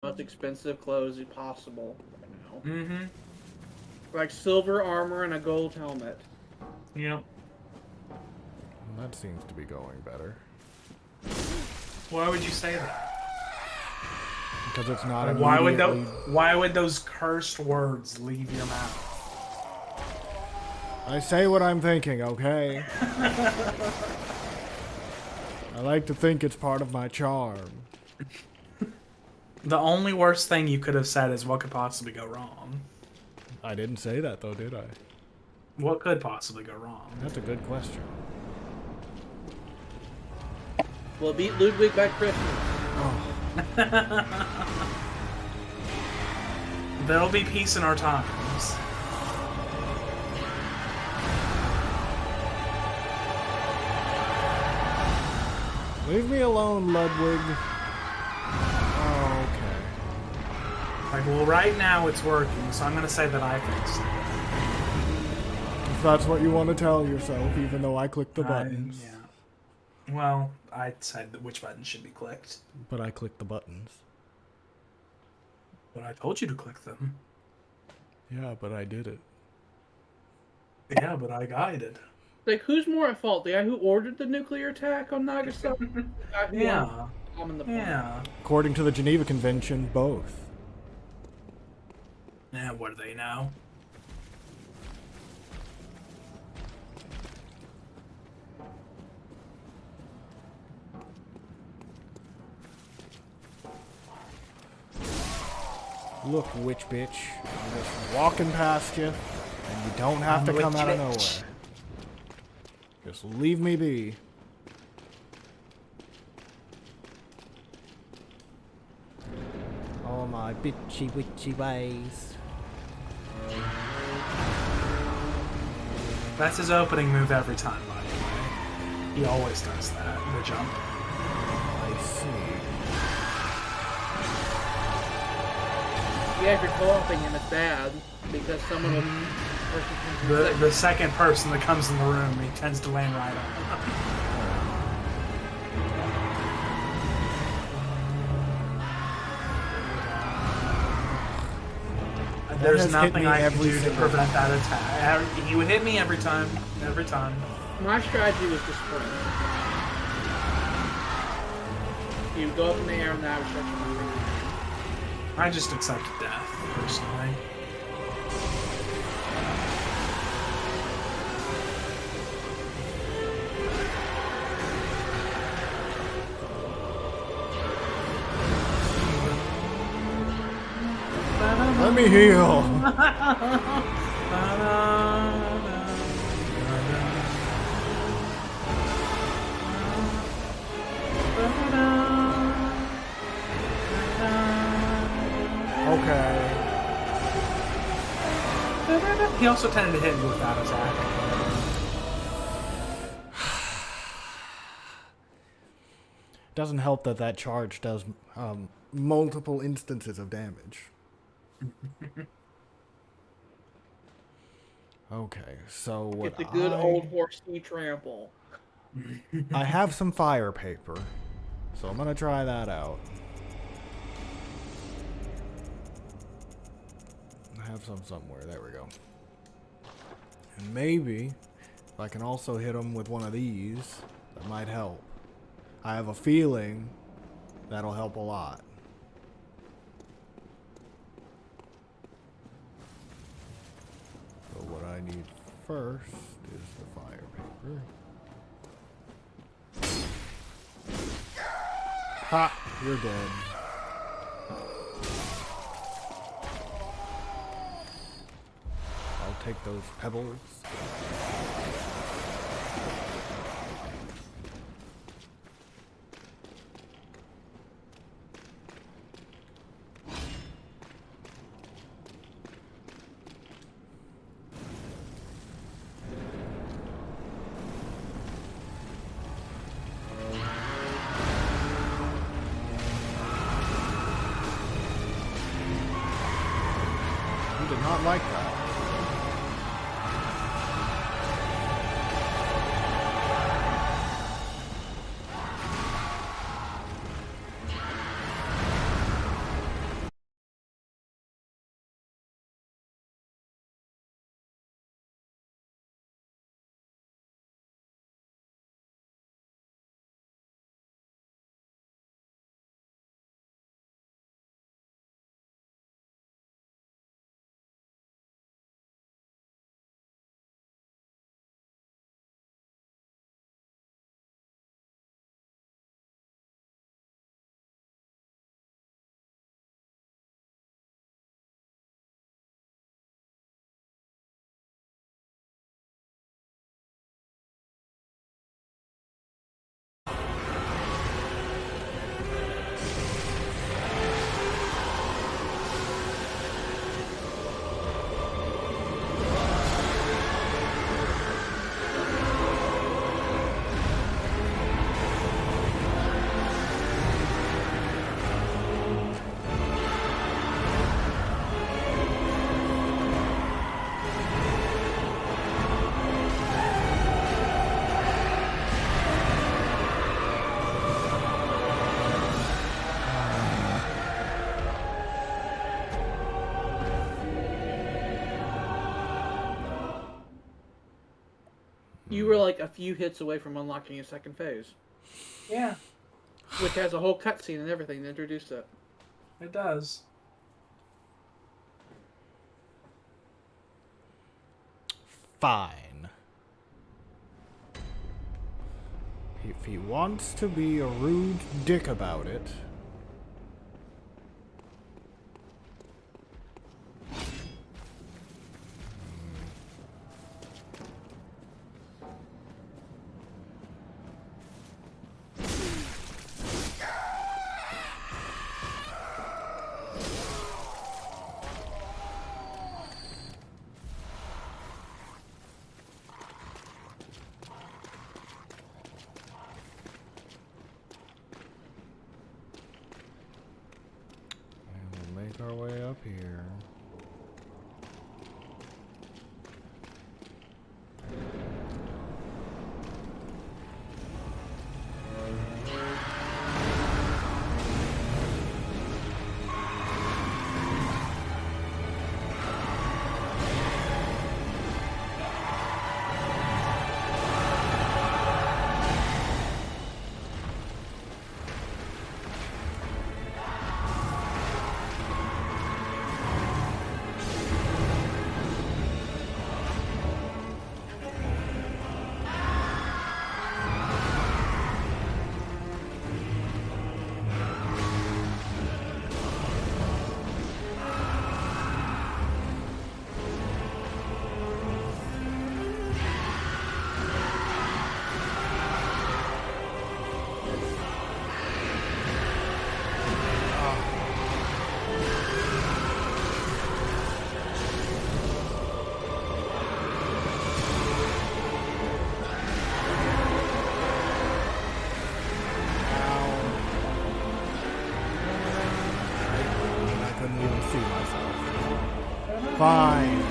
most expensive clothes possible. You know? Mm-hmm. Like silver armor and a gold helmet. Yep. That seems to be going better. Why would you say that? Because it's not Why would those cursed words leave your mouth? I say what I'm thinking, okay? I like to think it's part of my charm. The only worst thing you could have said is what could possibly go wrong. I didn't say that, though, did I? What could possibly go wrong? That's a good question. We'll beat Ludwig by Christmas. Oh. There'll be peace in our times. Leave me alone, Ludwig. Oh, okay. Like, well, right now it's working, so I'm gonna say that I fixed it. If that's what you want to tell yourself, even though I clicked the buttons. Yeah. Well, I said which buttons should be clicked. But I clicked the buttons. But I told you to click them. Yeah, but I did it. Yeah, but I guided. Like, who's more at fault? The guy who ordered the nuclear attack on Nagasaki? The guy who bombed the plane? Yeah. According to the Geneva Convention, both. Yeah, what do they know? Look, witch bitch. I'm just walking past you, and you don't have to come out of nowhere. Just leave me be. All my bitchy witchy ways. That's his opening move every time, by the way. He always does that, the jump. I see. Yeah, if you're co-oping him, it's bad. Because someone will... The second person that comes in the room, he tends to land right on. There's nothing I can do to prevent that attack. He would hit me every time. Every time. My strategy was to sprint. You would go up in the air and then I would start moving. I just accepted death, personally. Let me heal. Okay. He also tended to hit me with that attack. Doesn't help that that charge does multiple instances of damage. Okay, so what Get the good old horsey trample. I have some fire paper, so I'm gonna try that out. I have some somewhere. There we go. And maybe if I can also hit him with one of these, that might help. I have a feeling that'll help a lot. So what I need first is the fire paper. Ha! You're dead. I'll take those pebbles. Did not like that. You were like a few hits away from unlocking a second phase. Yeah. Which has a whole cutscene and everything to introduce it. It does. Fine. If he wants to be a rude dick about it... Make our way up here. Fine.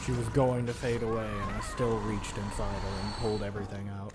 She was going to fade away, and I still reached inside her and pulled everything out.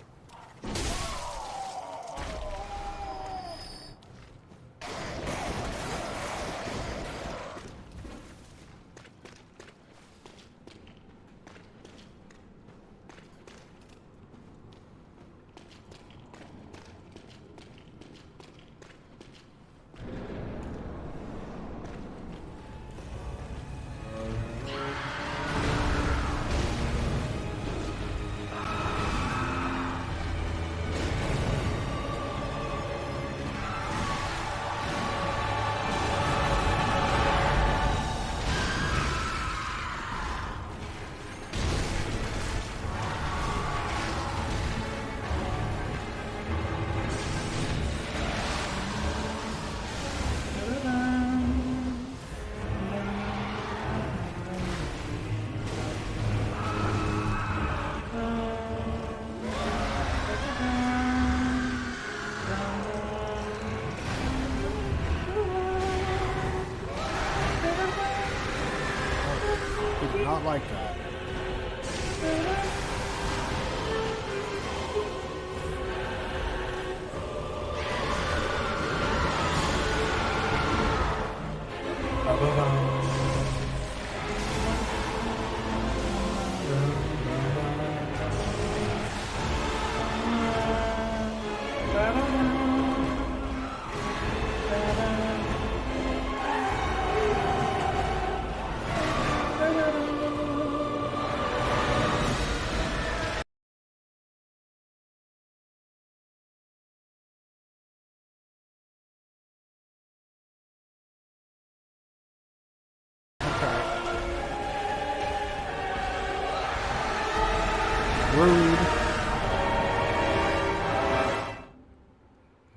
Not like that.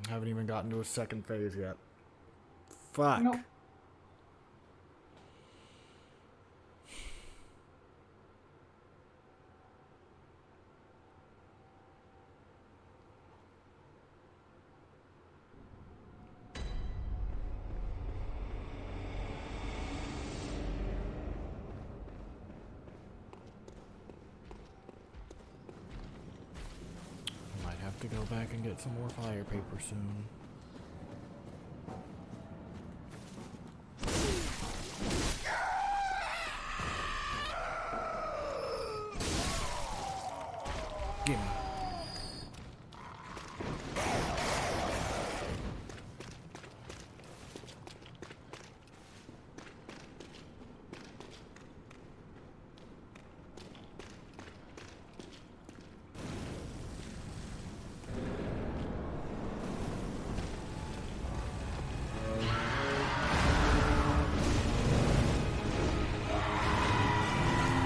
Haven't even gotten to a second phase yet. Fuck. Nope. Might have to go back and get some more fire paper soon. Gimme.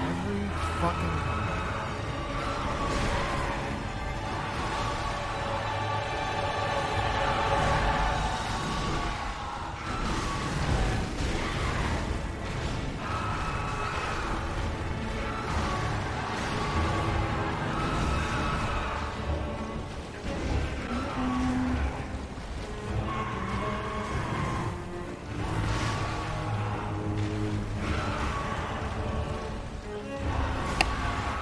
Every fucking time.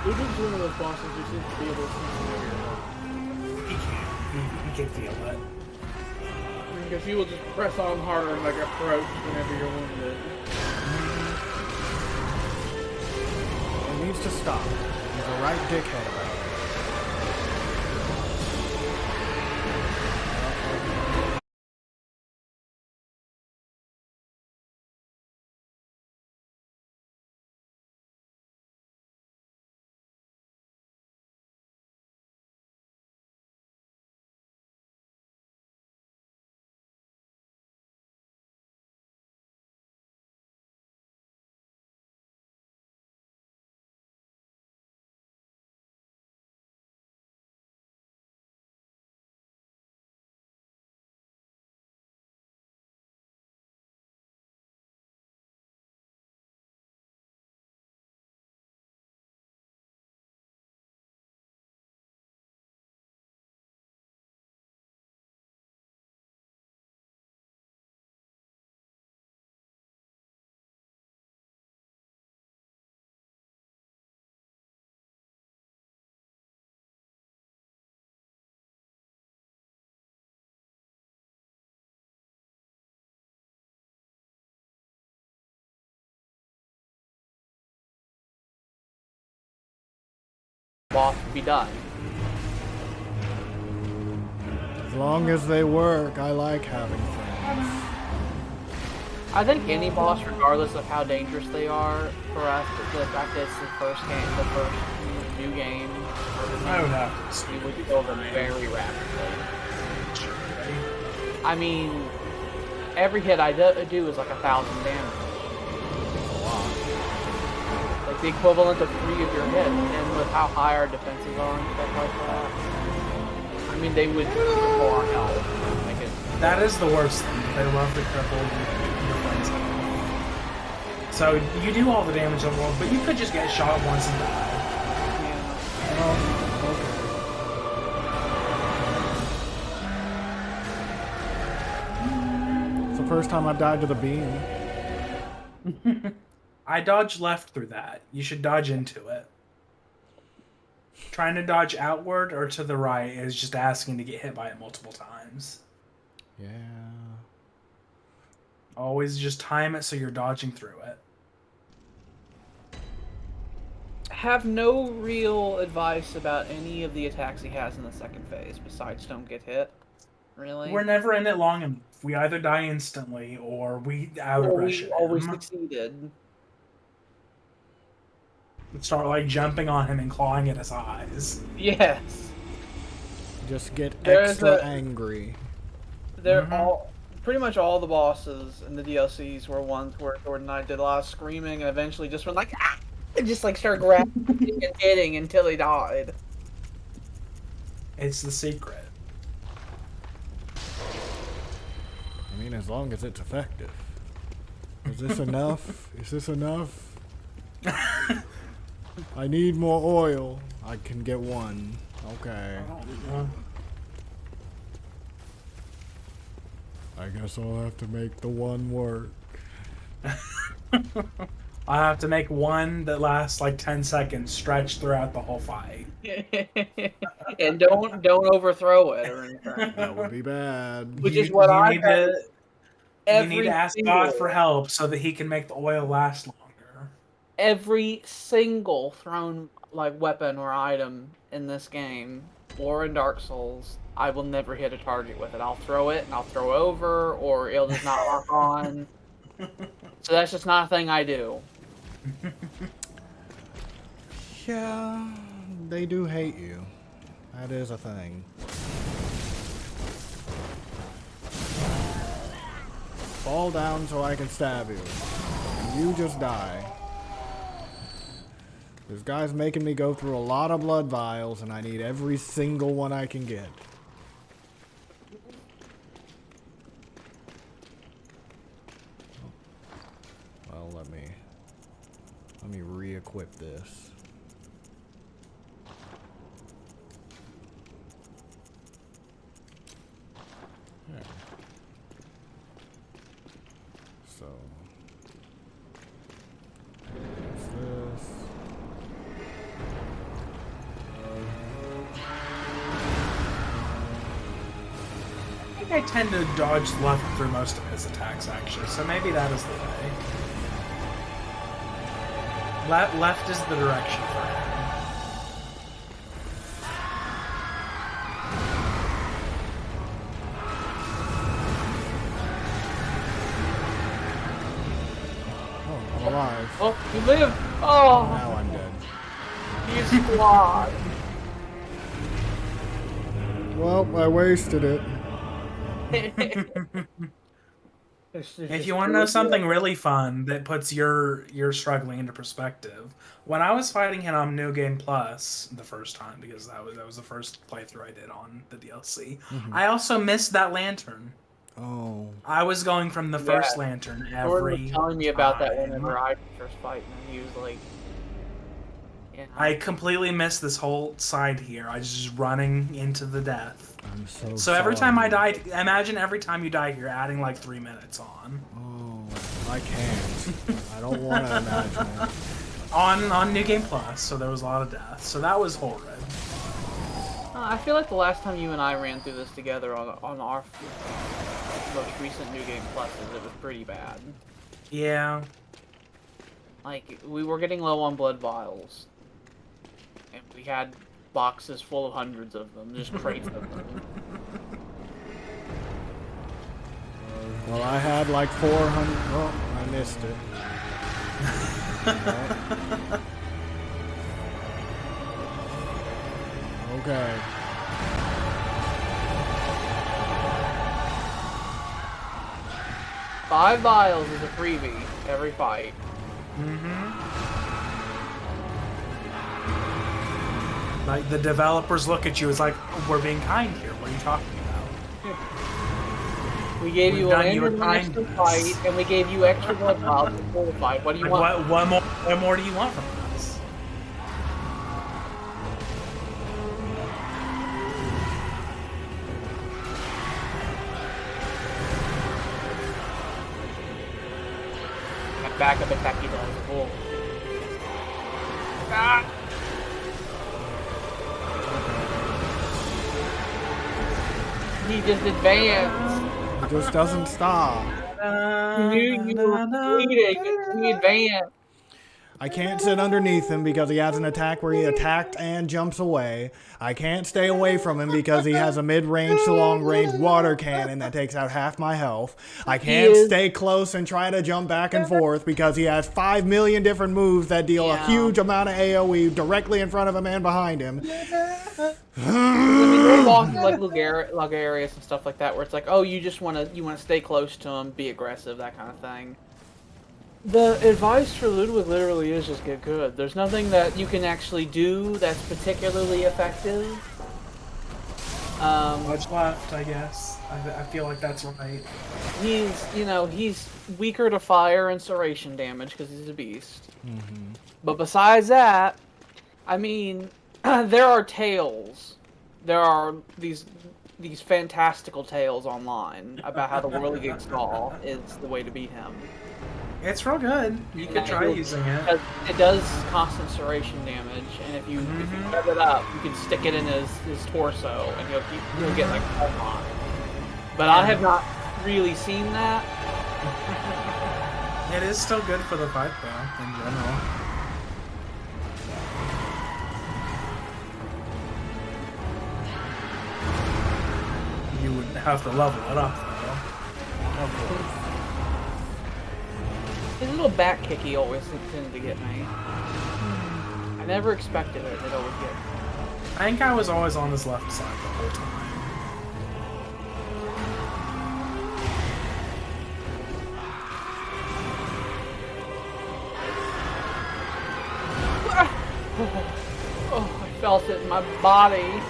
Uber's one of those bosses who seems to be able to see He can't. He can feel it. because he will just press on harder and like approach whenever you're wounded. It needs to stop. He's a right dickhead about it. Boss be done. As long as they work, I like having friends. I think any boss, regardless of how dangerous they are, for us, the fact that it's the first game, the first new game, I would have to we would kill them very rapidly. I mean, every hit I do is like 1,000 damage. Like the equivalent of 3 of your hits, and with how high our defenses are and stuff like that. I mean, they would triple our health. Make it. That is the worst thing. They love to cripple your friends. So you do all the damage in the world, but you could just get shot once and die. It's the first time I've died to the beam. I dodged left through that. You should dodge into it. Trying to dodge outward or to the right is just asking to get hit by it multiple times. Yeah. Always just time it so you're dodging through it. Have no real advice about any of the attacks he has in the second phase, besides don't get hit. Really? We're never in it long enough. We either die instantly or we out-rush him. Always succeeded. Start like jumping on him and clawing at his eyes. Yes. Just get There's extra angry. They're pretty much all the bosses in the DLCs were ones where Jordan and I did a lot of screaming and eventually just went like, ah! And just like started grabbing and hitting until he died. It's the secret. I mean, as long as it's effective. Is this enough? Is this enough? I need more oil. I can get one. Okay. I guess I'll have to make the one work. I have to make one that lasts like 10 seconds, stretched throughout the whole fight. And don't overthrow it or anything. That would be bad. Which is what I need to. You need to ask God for help so that He can make the oil last longer. Every single thrown like weapon or item in this game or in Dark Souls, I will never hit a target with it. I'll throw it and I'll throw over, or it'll just not lock on. So that's just not a thing I do. Yeah, they do hate you. That is a thing. Fall down so I can stab you. You just die. This guy's making me go through a lot of blood vials, and I need every single one I can get. Well, let me re-equip this. There. So, there's this. I think I tend to dodge left through most of his attacks, actually, so maybe that is the way. Left is the direction for him. Oh, I'm alive. Oh, you live! Oh! Now I'm dead. He's squad. Well, I wasted it. If you want to know something really fun that puts your struggling into perspective, when I was fighting him on New Game Plus the first time, because that was the first playthrough I did on the DLC, I also missed that lantern. Oh. I was going from the first lantern every Jordan was telling me about that time. whenever I was first fighting him. He was like, yeah. I completely missed this whole side here. I was just running into the death. I'm so So every time I sorry. died, imagine every time you die here, adding like 3 minutes on. Oh, I can't. I don't want to imagine it. On New Game Plus, so there was a lot of death. So that was horrid. I feel like the last time you and I ran through this together on our most recent New Game Pluses, it was pretty bad. Yeah. Like, we were getting low on blood vials. And we had boxes full of hundreds of them, just crates of them. Well, I had like 400. Oh, I missed it. Okay. Five vials is a freebie every fight. Like, the developers look at you as like, we're being kind here. What are you talking about? We gave you a done you a random extra kindness. fight, and we gave you extra blood vials before the fight. What do you want? What more do you want from us? That backup attack he does. Cool. Ah! He just advanced. It just doesn't stop. He knew you were bleeding, and he advanced. I can't sit underneath him because he has an attack where he attacked and jumps away. I can't stay away from him because he has a mid-range to long-range water cannon that takes out half my health. I can't stay close and try to jump back and forth because he has 5 million different moves that deal a huge amount of AoE directly in front of him and behind him. I mean, there are bosses like Logarius and stuff like that where it's like, oh, you want to stay close to him, be aggressive, that kind of thing. The advice for Ludwig literally is just get good. There's nothing that you can actually do that's particularly effective. Much left, I guess. I feel like that's right. He's weaker to fire and serration damage because he's a beast. But besides that, I mean, there are tales. There are these fantastical tales online about how the Whirligig Saw is the way to beat him. It's real good. You could try using it. It does constant serration damage, and if you rev it up, you can stick it in his torso, and he'll get like a on. But I have not really seen that. It is still good for the fight, though, in general. You would have to level it up, though. Of course. His little back kicky always tended to get me. I never expected it. It always get me. I think I was always on his left side the whole time. Oh, I felt it in my body.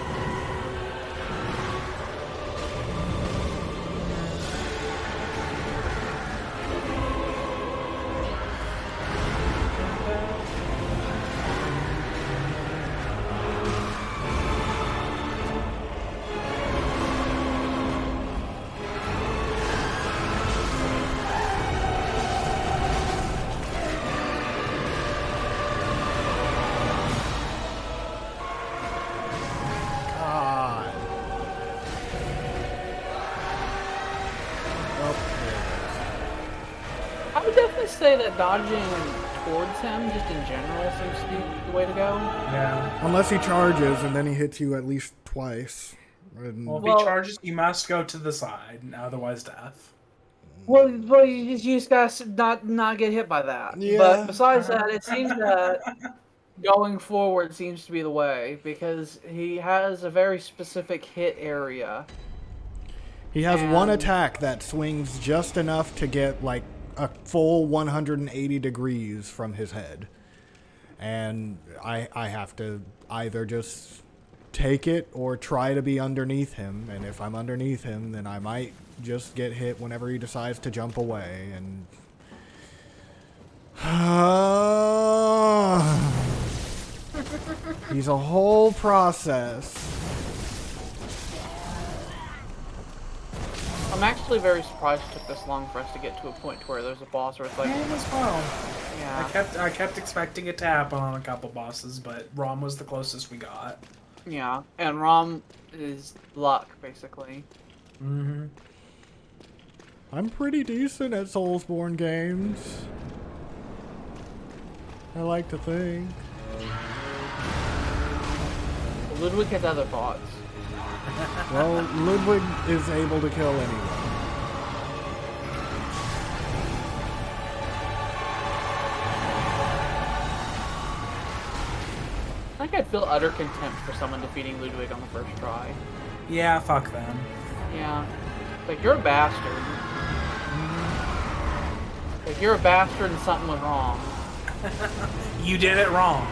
I would definitely say that dodging towards him, just in general, seems to be the way to go. Yeah. Unless he charges and then he hits you at least twice. Well, if he charges, you must go to the side, otherwise death. Well, you just gotta not get hit by that. Yeah. But besides that, it seems that going forward seems to be the way, because he has a very specific hit area. He has one attack that swings just enough to get like a full 180 degrees from his head. And I have to either just take it or try to be underneath him. And if I'm underneath him, then I might just get hit whenever he decides to jump away. And he's a whole process. I'm actually very surprised it took this long for us to get to a point where there's a boss where it's like... Me as well. Yeah. I kept expecting it to happen on a couple bosses, but Rom was the closest we got. Yeah, and Rom is luck, basically. Mm-hmm. I'm pretty decent at Soulsborne games. I like to think. Ludwig has other thoughts. Well, Ludwig is able to kill anyone. I think I'd feel utter contempt for someone defeating Ludwig on the first try. Yeah, fuck them. Yeah. Like, you're a bastard. Like, you're a bastard and something went wrong. You did it wrong.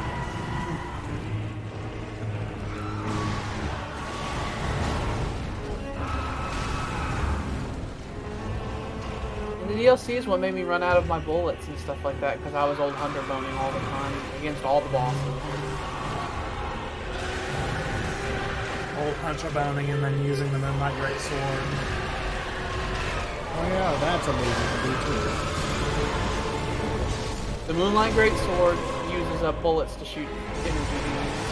And the DLC is what made me run out of my bullets and stuff like that, because I was old hunter boning all the time against all the bosses. Old hunter bounding and then using the Moonlight Greatsword. Oh yeah, that's a movie to do too. The Moonlight Greatsword uses up bullets to shoot energy beams.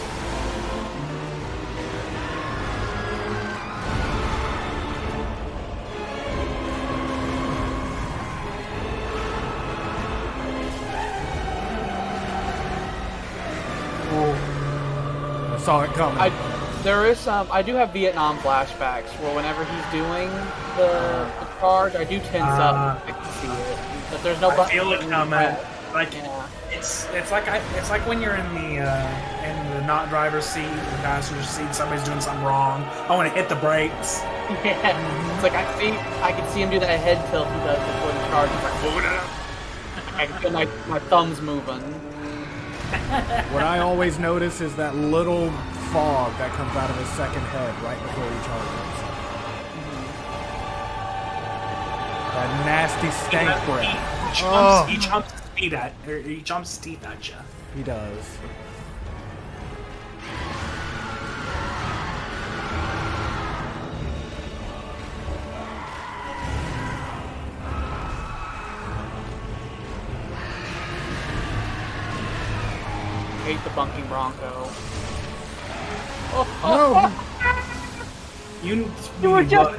I saw it coming. I do have Vietnam flashbacks where whenever he's doing the charge, I do tense up. I can see it, but there's no. I feel it coming. Like yeah. it's like when you're in the not driver's seat, the passenger seat, somebody's doing something wrong. I want to hit the brakes. Yeah, it's like I can see him do that head tilt he does before the charge. It's like, moving it up. I can feel my thumbs moving. What I always notice is that little fog that comes out of his second head right before he charges. That nasty stank breath. He jumps his feet at, or he jumps his teeth at you. He does. Hate the bunking bronco. No! You were just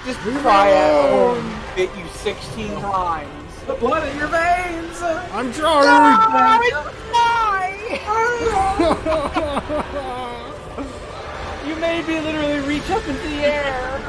Just cry out and bit you 16 times. the blood in your veins. I'm trying! You made me literally reach up into the air.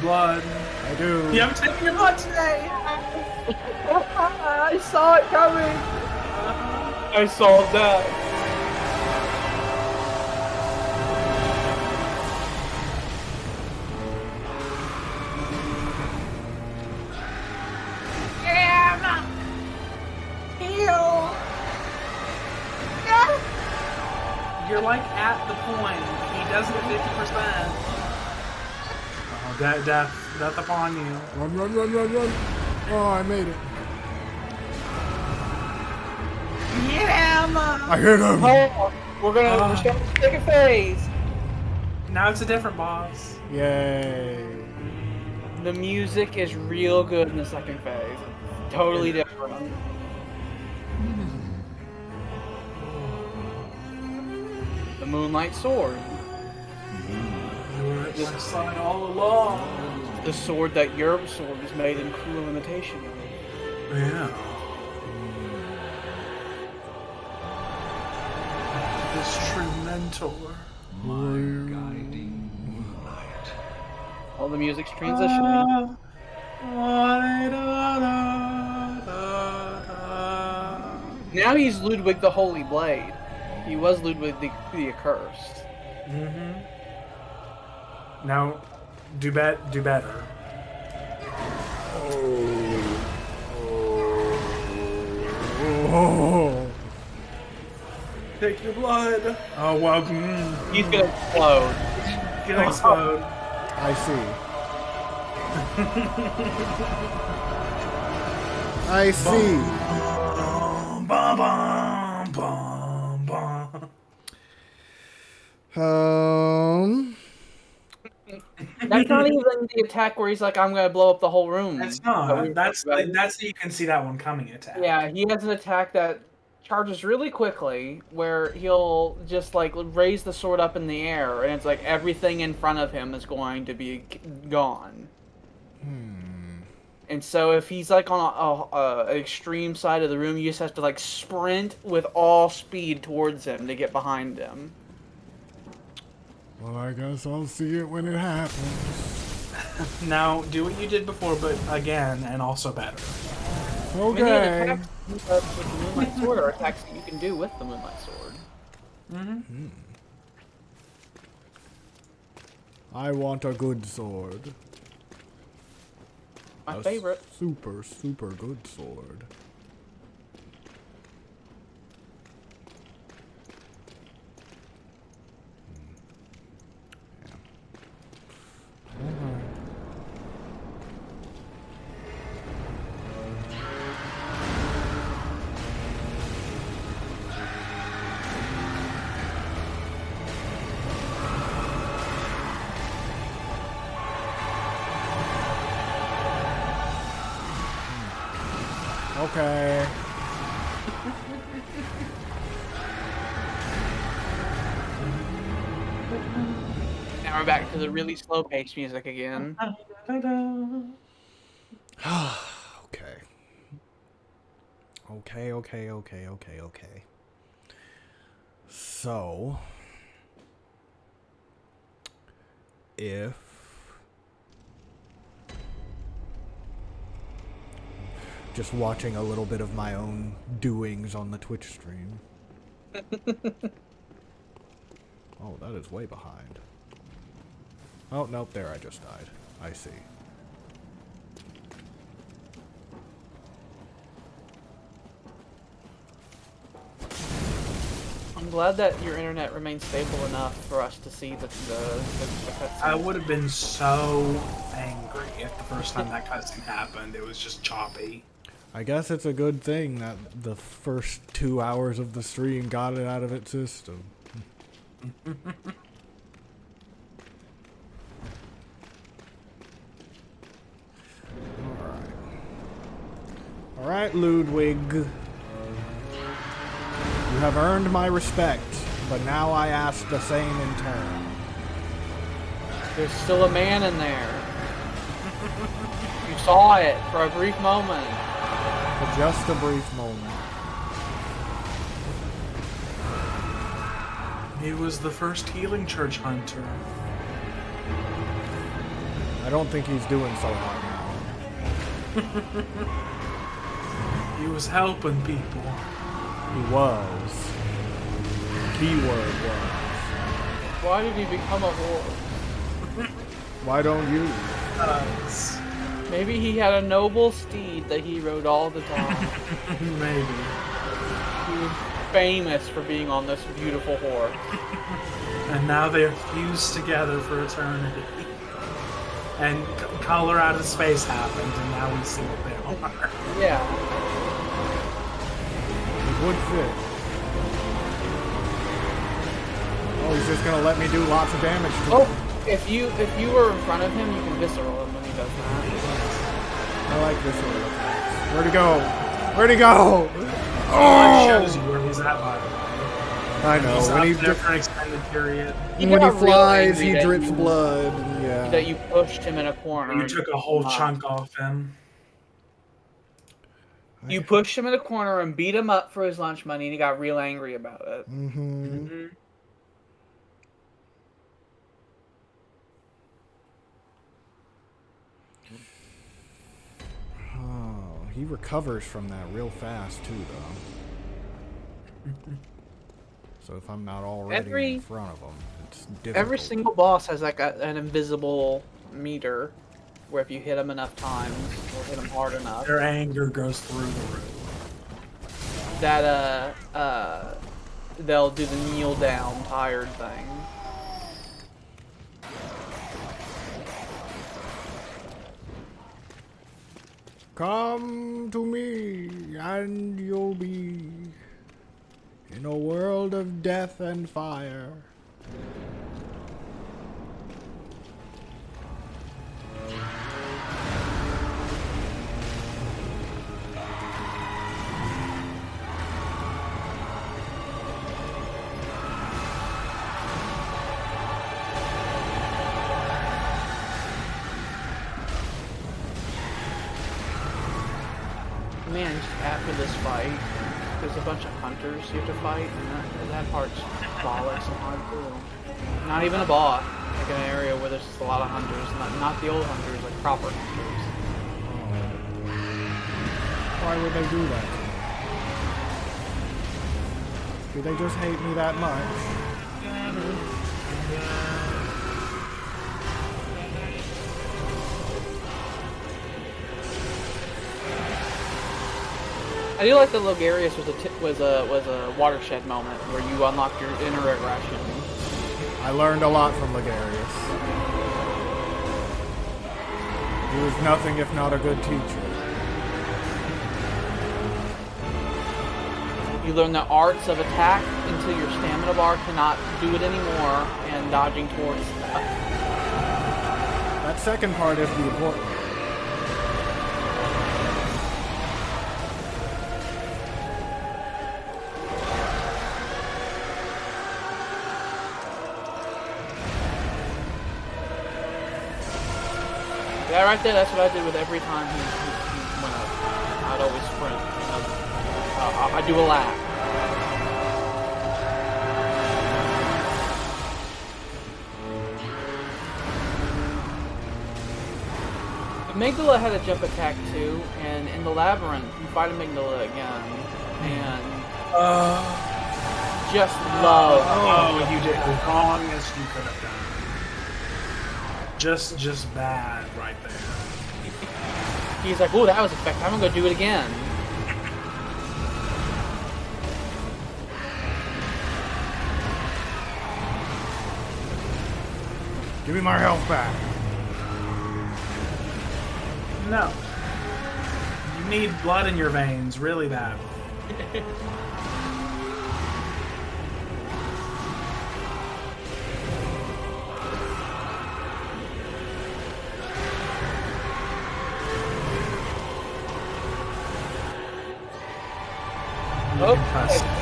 Blood. I do. Yeah, I'm taking your blood today. I saw it coming. I saw that. You're like at the point. He does it 50%. Oh, death upon you. Run, run, run, run, run. Oh, I made it. Hit him! I hit him. Oh, we're starting to take a phase. Now it's a different boss. Yay. The music is real good in the second phase. It's totally different. The Moonlight Sword. You were at my side all along. The sword that your sword is made in cruel imitation of. Yeah. This true mentor. All the music's transitioning. Now he's Ludwig the Holy Blade. He was Ludwig the Accursed. Mm-hmm. Now, do better. Oh. Take your blood. Oh well. He's gonna explode. He's gonna explode. I see. I see. Bum, bum, bum, bum. That's not even the attack where he's like, "I'm gonna blow up the whole room." That's not. That's you can see that one coming attack. Yeah, he has an attack that charges really quickly, where he'll just like raise the sword up in the air, and it's like everything in front of him is going to be gone. And so if he's like on an extreme side of the room, you just have to like sprint with all speed towards him to get behind him. Well, I guess I'll see it when it happens. Now, do what you did before, but again, and also better. Okay. Many attacks with the Moonlight Sword are attacks that you can do with the Moonlight Sword. Mm-hmm. I want a good sword. My favorite. Super, super good sword. Okay. Now we're back to the really slow paced music again. Okay. Okay. So, if just watching a little bit of my own doings on the Twitch stream. Oh, that is way behind. Oh, nope, there I just died. I see. I'm glad that your internet remains stable enough for us to see the cutscene. I would have been so angry if the first time that cutscene happened, it was just choppy. I guess it's a good thing that the first 2 hours of the stream got it out of its system. Alright, Ludwig. You have earned my respect, but now I ask the same in turn. There's still a man in there. You saw it for a brief moment. For just a brief moment. He was the first healing church hunter. I don't think he's doing so hot now. He was helping people. He was. Keyword was. Why did he become a whore? Why don't you? Maybe he had a noble steed that he rode all the time. Maybe. He was famous for being on this beautiful horse. And now they're fused together for eternity. And Color Out of Space happened, and now we see what they are. Yeah. It would fit. Oh, he's just gonna let me do lots of damage to him. If you were in front of him, you can visceral him when he does that. I like visceral attacks. Where'd he go? Where'd he go? Oh! It shows you where he's at, by the way. I know. He's When up he there for an extended period. when he flies, he drips blood. Yeah. That you pushed him in a corner. You took a whole chunk off him. You pushed him in a corner and beat him up for his lunch money, and he got real angry about it. Mm-hmm. Oh, he recovers from that real fast too, though. So if I'm not already in front of him, it's difficult. Every single boss has like an invisible meter, where if you hit him enough times or hit him hard enough, Their anger goes through the roof. that they'll do the kneel down tired thing. Come to me, and you'll be in a world of death and fire. Man, just after this fight, there's a bunch of hunters you have to fight, and that part's bollocks and hard too. Not even a boss, like an area where there's just a lot of hunters, not the old hunters, like proper hunters. Why would they do that to me? Do they just hate me that much? I do like that Logarius was a watershed moment where you unlocked your inner aggression. I learned a lot from Logarius. He was nothing if not a good teacher. You learn the arts of attack until your stamina bar cannot do it anymore, and dodging towards stuff. That second part is the important. Yeah, right there, that's what I did with every time he went up. I'd always sprint. I'd do a lap. Amygdala had a jump attack too, and in the labyrinth, you fight Amygdala again, and just love. Oh, you did the wrongest you could have done. Just bad right there. He's like, "Oh, that was effective. I'm gonna go do it again." Give me my health back. No. You need blood in your veins really bad.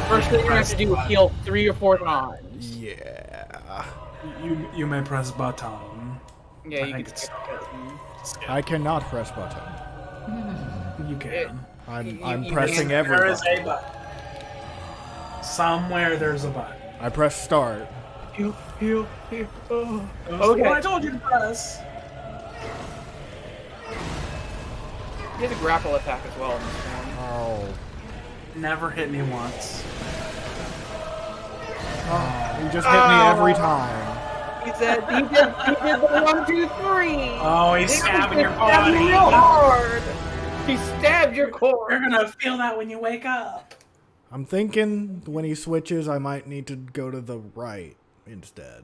First thing you have to do is heal 3 or 4 times. Yeah. You may press button. Yeah, you think can it's- skip it. I cannot press button. You can. I'm you pressing can- every There is button. a button. Somewhere there's a button. I press start. Heal. Oh. That's Okay. what I told you to press. He has a grapple attack as well in this one. Oh. Never hit me once. You just hit me every time. He said he did the 1, 2, 3. Oh, he's stabbing your Stabbed body. you real hard. He stabbed your core. You're gonna feel that when you wake up. I'm thinking when he switches, I might need to go to the right instead.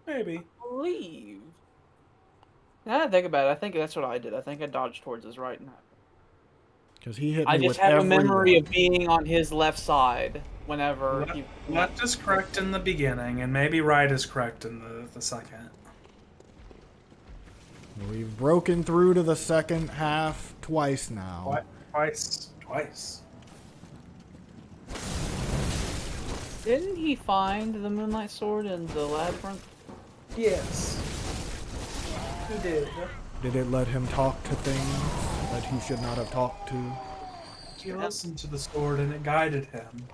Maybe. Believe. Now that I think about it, I think that's what I did. I think I dodged towards his right. Because he hit me I with just have a every memory one. of being on his left side whenever he. Left is correct in the beginning, and maybe right is correct in the second. We've broken through to the second half twice now. Twice. Didn't he find the Moonlight Sword in the labyrinth? Yes. He did. Did it let him talk to things that he should not have talked to? He listened to the sword and it guided him.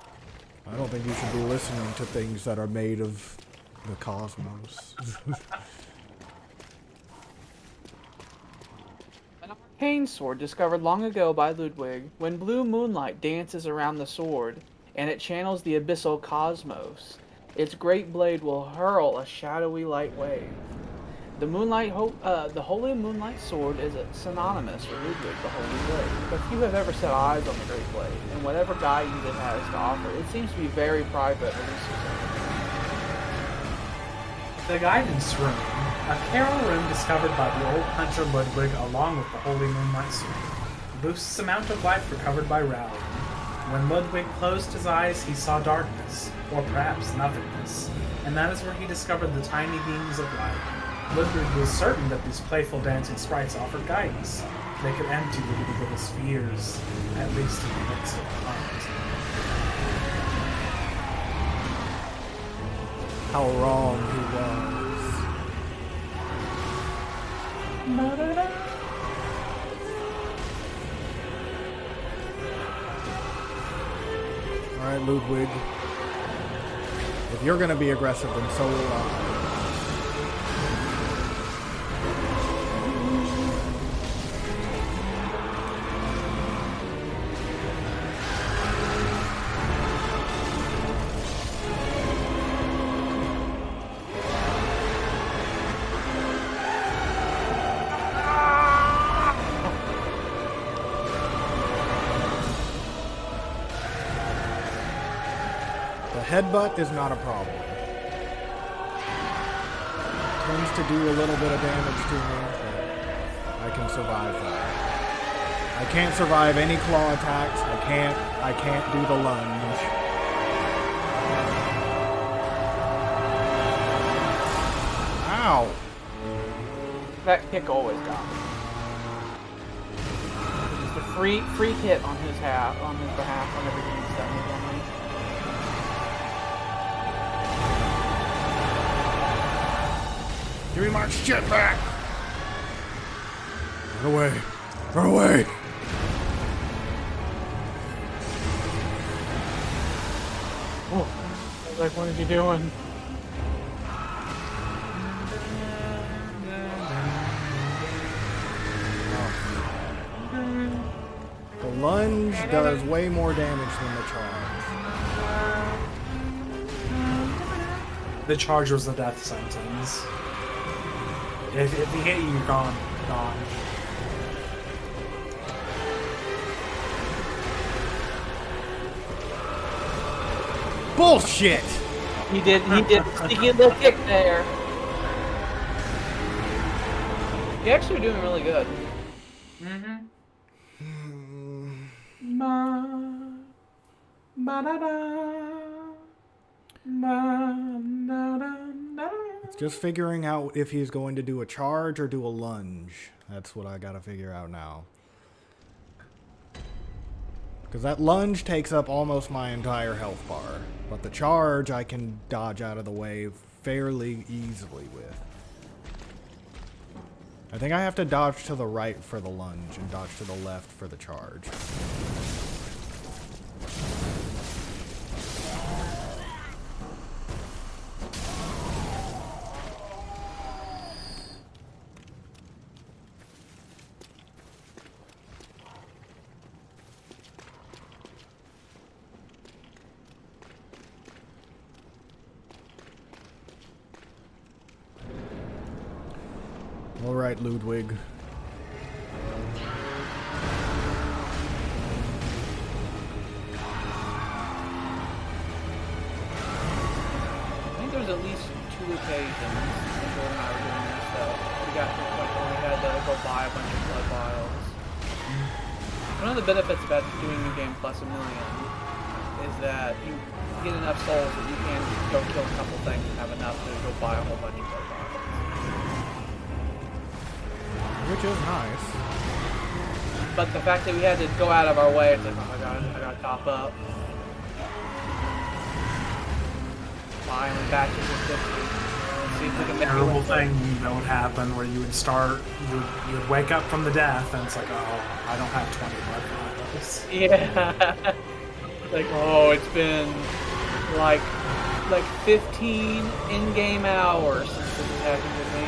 I don't think you should be listening to things that are made of the cosmos. An arcane sword discovered long ago by Ludwig. When blue moonlight dances around the sword, and it channels the abyssal cosmos, its great blade will hurl a shadowy light wave. The holy moonlight sword is synonymous with Ludwig, the holy blade. But few have ever set eyes on the great blade, and whatever guidance it has to offer, it seems to be very private. The guidance room, a carol room discovered by the old hunter Ludwig along with the holy moonlight sword, boosts the amount of life recovered by rallying. When Ludwig closed his eyes, he saw darkness, or perhaps nothingness, and that is where he discovered the tiny beings of light. Ludwig was certain that these playful dancing sprites offered guidance. They could empty Ludwig of his fears, at least in the midst of the hunt. How wrong he was. Alright, Ludwig. If you're gonna be aggressive, then so will I. Headbutt is not a problem. Tends to do a little bit of damage to me, but I can survive that. I can't survive any claw attacks. I can't do the lunge. Ow! That kick always got me. Just a free hit on his behalf whenever he uses that move on me. Give me my shit back! Run away! Run away! Oh, I was like, what are you doing? lunge does way more damage than the charge. The charge was the death sentence. If he hit you, you're gone. Gone. Bullshit! He did the sneaky little kick there. You're actually doing really good. It's just figuring out if he's going to do a charge or do a lunge. That's what I gotta figure out now. Because that lunge takes up almost my entire health bar. But the charge I can dodge out of the way fairly easily with. I think I have to dodge to the right for the lunge and dodge to the left for the charge. All right, Ludwig. I think there's at least 2 occasions when Jordan and I were doing this stuff. We got to the point where we had to go buy a bunch of blood vials. One of the benefits about doing New Game Plus a million is that you get enough souls that you can go kill a couple things and have enough to go buy a whole bunch of blood vials. Which is nice. But the fact that we had to go out of our way, it's like, oh my god, I gotta top up. Buying batches of 50. Let's see if we can make Terrible thing that would happen where you would start, you would wake up from the death and it's like, oh, I don't have 20 blood vials. Yeah. Like, oh, it's been like 15 in-game hours since this has happened with me.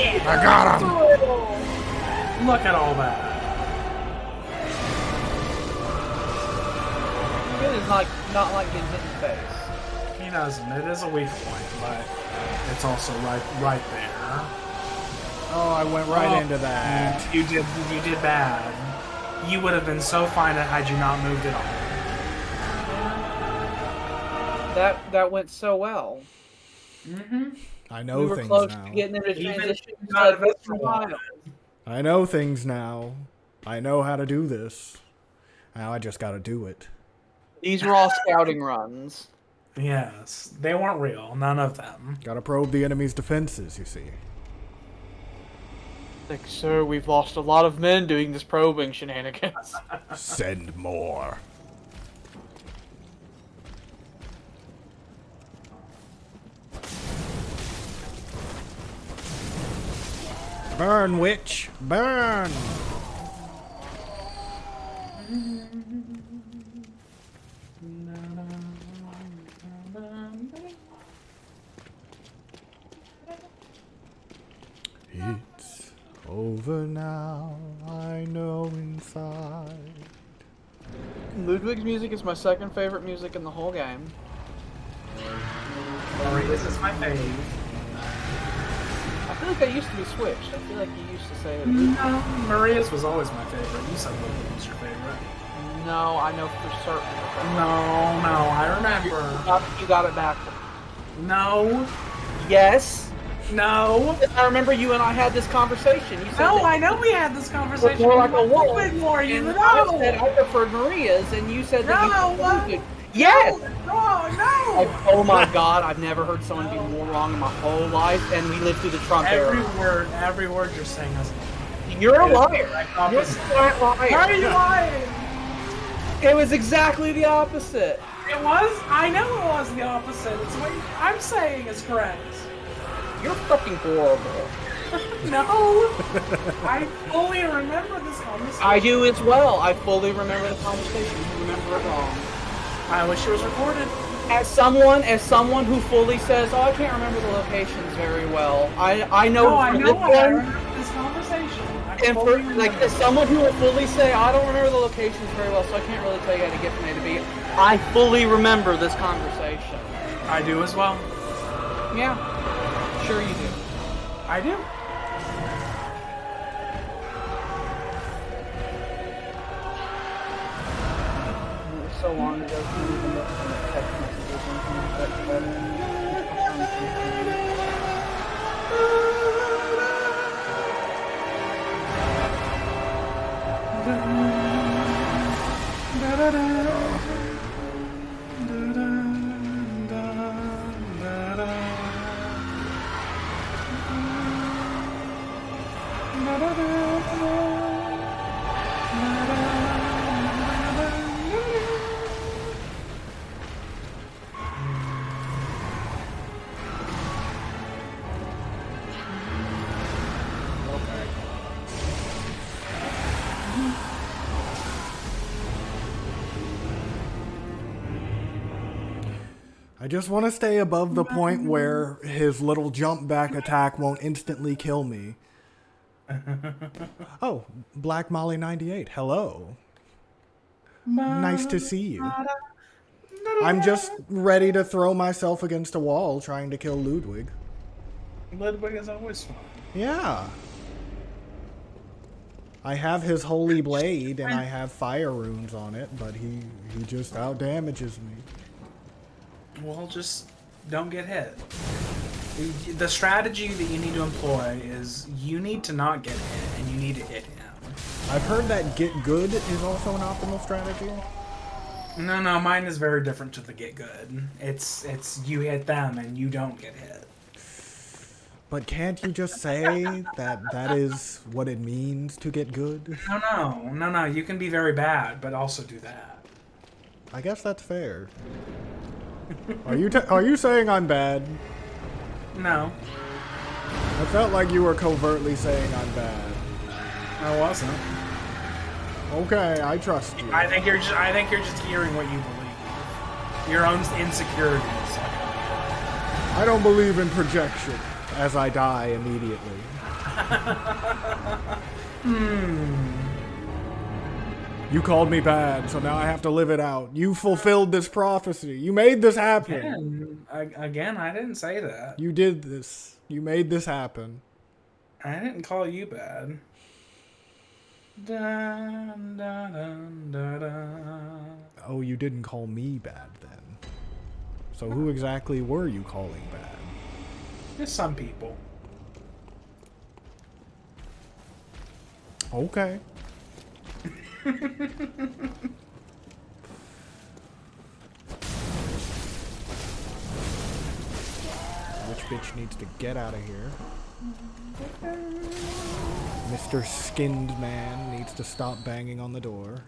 I got him! Look at all that. It is not like getting hit in the face. He doesn't. It is a weak point, but it's also right there. Oh, I went right into that. You did bad. You would have been so fine had you not moved it on. That went so well. I know We were things close now. to getting into transition. I know things now. I know how to do this. Now I just gotta do it. These were all scouting runs. Yes, they weren't real. None of them. Gotta probe the enemy's defenses, you see. Like, sir, we've lost a lot of men doing this probing shenanigans. Send more. Burn, witch! Burn! It's over now, I know inside. Ludwig's music is my second favorite music in the whole game. This is my fave. I feel like that used to be switched. I feel like you used to say that. No, Maria's was always my favorite. You said Ludwig was your favorite. No, I know for certain. No, I remember. You got it backwards. No. Yes. No. I remember you and I had this conversation. You said No, that I know we had this conversation. more like a wolf. More you and know. I said I preferred Maria's, and you said that you preferred. Yes. No. Oh my God! I've never heard someone be more wrong in my whole life, and we lived through the Trump era. Every word you're saying is. You're a liar. You're a flat liar. Why are you lying? It was exactly the opposite. It was? I know it was the opposite. It's what I'm saying is correct. You're fucking horrible. No. I fully remember this conversation. I do as well. I fully remember the conversation. You remember it wrong. I wish it was recorded. As someone who fully says, "Oh, I can't remember the locations very well," I know. No, I know. This I one, remember this conversation. and for like as someone who will fully say, "I don't remember the locations very well, so I can't really tell you how to get from A to B," I fully remember this conversation. I do as well. Yeah, sure you do. I do. It was so long ago. I can't even look at the text messages and things like that. I just want to stay above the point where his little jump back attack won't instantly kill me. Oh, Black Molly 98. Hello. Nice to see you. I'm just ready to throw myself against a wall trying to kill Ludwig. Ludwig is always fun. Yeah. I have his holy blade and I have fire runes on it, but he just out-damages me. Well, just don't get hit. The strategy that you need to employ is you need to not get hit and you need to hit him. I've heard that get good is also an optimal strategy. No, mine is very different to the get good. It's you hit them and you don't get hit. But can't you just say that is what it means to get good? No. You can be very bad, but also do that. I guess that's fair. Are you saying I'm bad? No, I felt like you were covertly saying I'm bad. I wasn't. Okay, I trust you. I think you're just hearing what you believe. Your own insecurities. I don't believe in projection, as I die immediately. You called me bad, so now I have to live it out. You fulfilled this prophecy. You made this happen. Again, I didn't say that. You did this. You made this happen. I didn't call you bad. Dun, dun, dun, dun, dun. Oh, you didn't call me bad then. So who exactly were you calling bad? Just some people. Okay. Which bitch needs to get out of here? Mr. Skinned Man needs to stop banging on the door.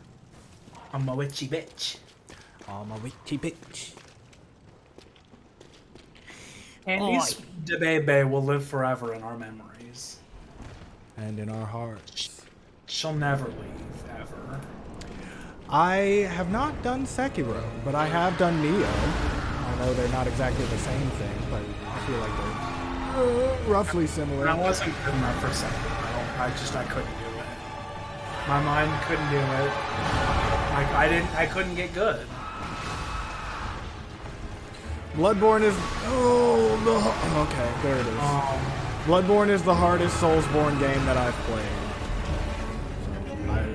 I'm a witchy bitch. I'm a witchy bitch. Andy's DeBebe will live forever in our memories. And in our hearts. She'll never leave, ever. I have not done Sekiro, but I have done Neo. I know they're not exactly the same thing, but I feel like they're roughly similar. I wasn't good enough for Sekiro. I couldn't do it. My mind couldn't do it. I couldn't get good. Bloodborne is... okay, there it is. Bloodborne is the hardest Soulsborne game that I've played.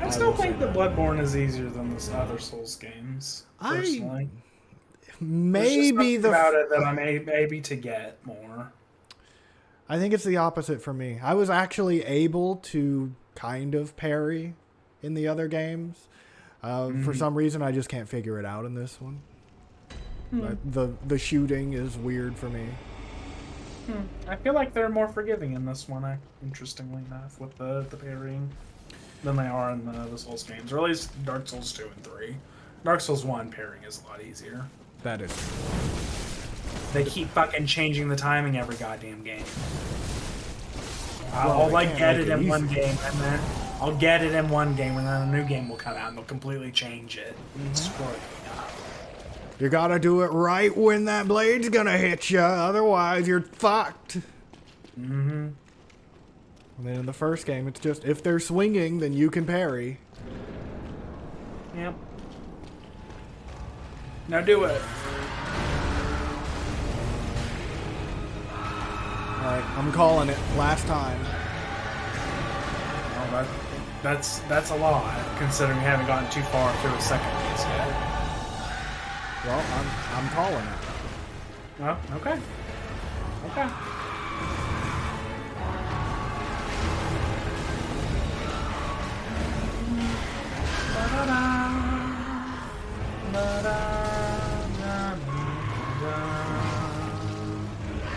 I still think that Bloodborne is easier than the other Souls games, personally. Maybe the... about it that I'm able to get more. I think it's the opposite for me. I was actually able to kind of parry in the other games. For some reason, I just can't figure it out in this one. The shooting is weird for me. I feel like they're more forgiving in this one, interestingly enough, with the parrying than they are in the Souls games, or at least Dark Souls 2 and 3. Dark Souls 1 parrying is a lot easier. That is true. They keep fucking changing the timing every goddamn game. Well, I'll like get it in one game, and then I'll get it in one game, and then a new game will come out, and they'll completely change it and screw it up. You gotta do it right when that blade's gonna hit you, otherwise you're fucked. Mm-hmm. And then in the first game, it's just, if they're swinging, then you can parry. Yep. Now do it. Alright, I'm calling it. Last time. Oh, that's a lot, considering we haven't gotten too far through the second piece yet. Well, I'm calling it. Oh, okay. Okay.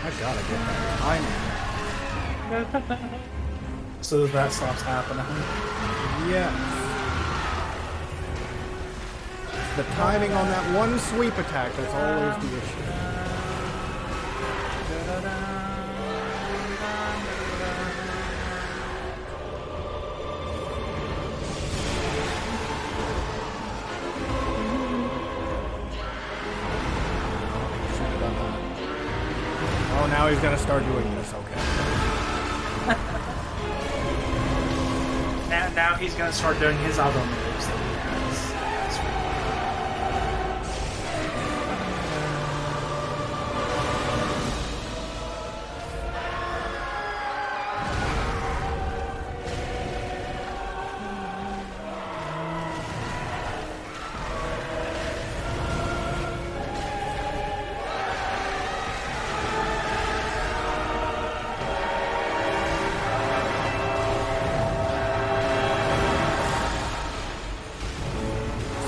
I gotta get that timing. So that stops happening. Yes. The timing on that one sweep attack, that's always the issue. Oh, now he's gonna start doing this, okay. Now he's gonna start doing his other moves that he has.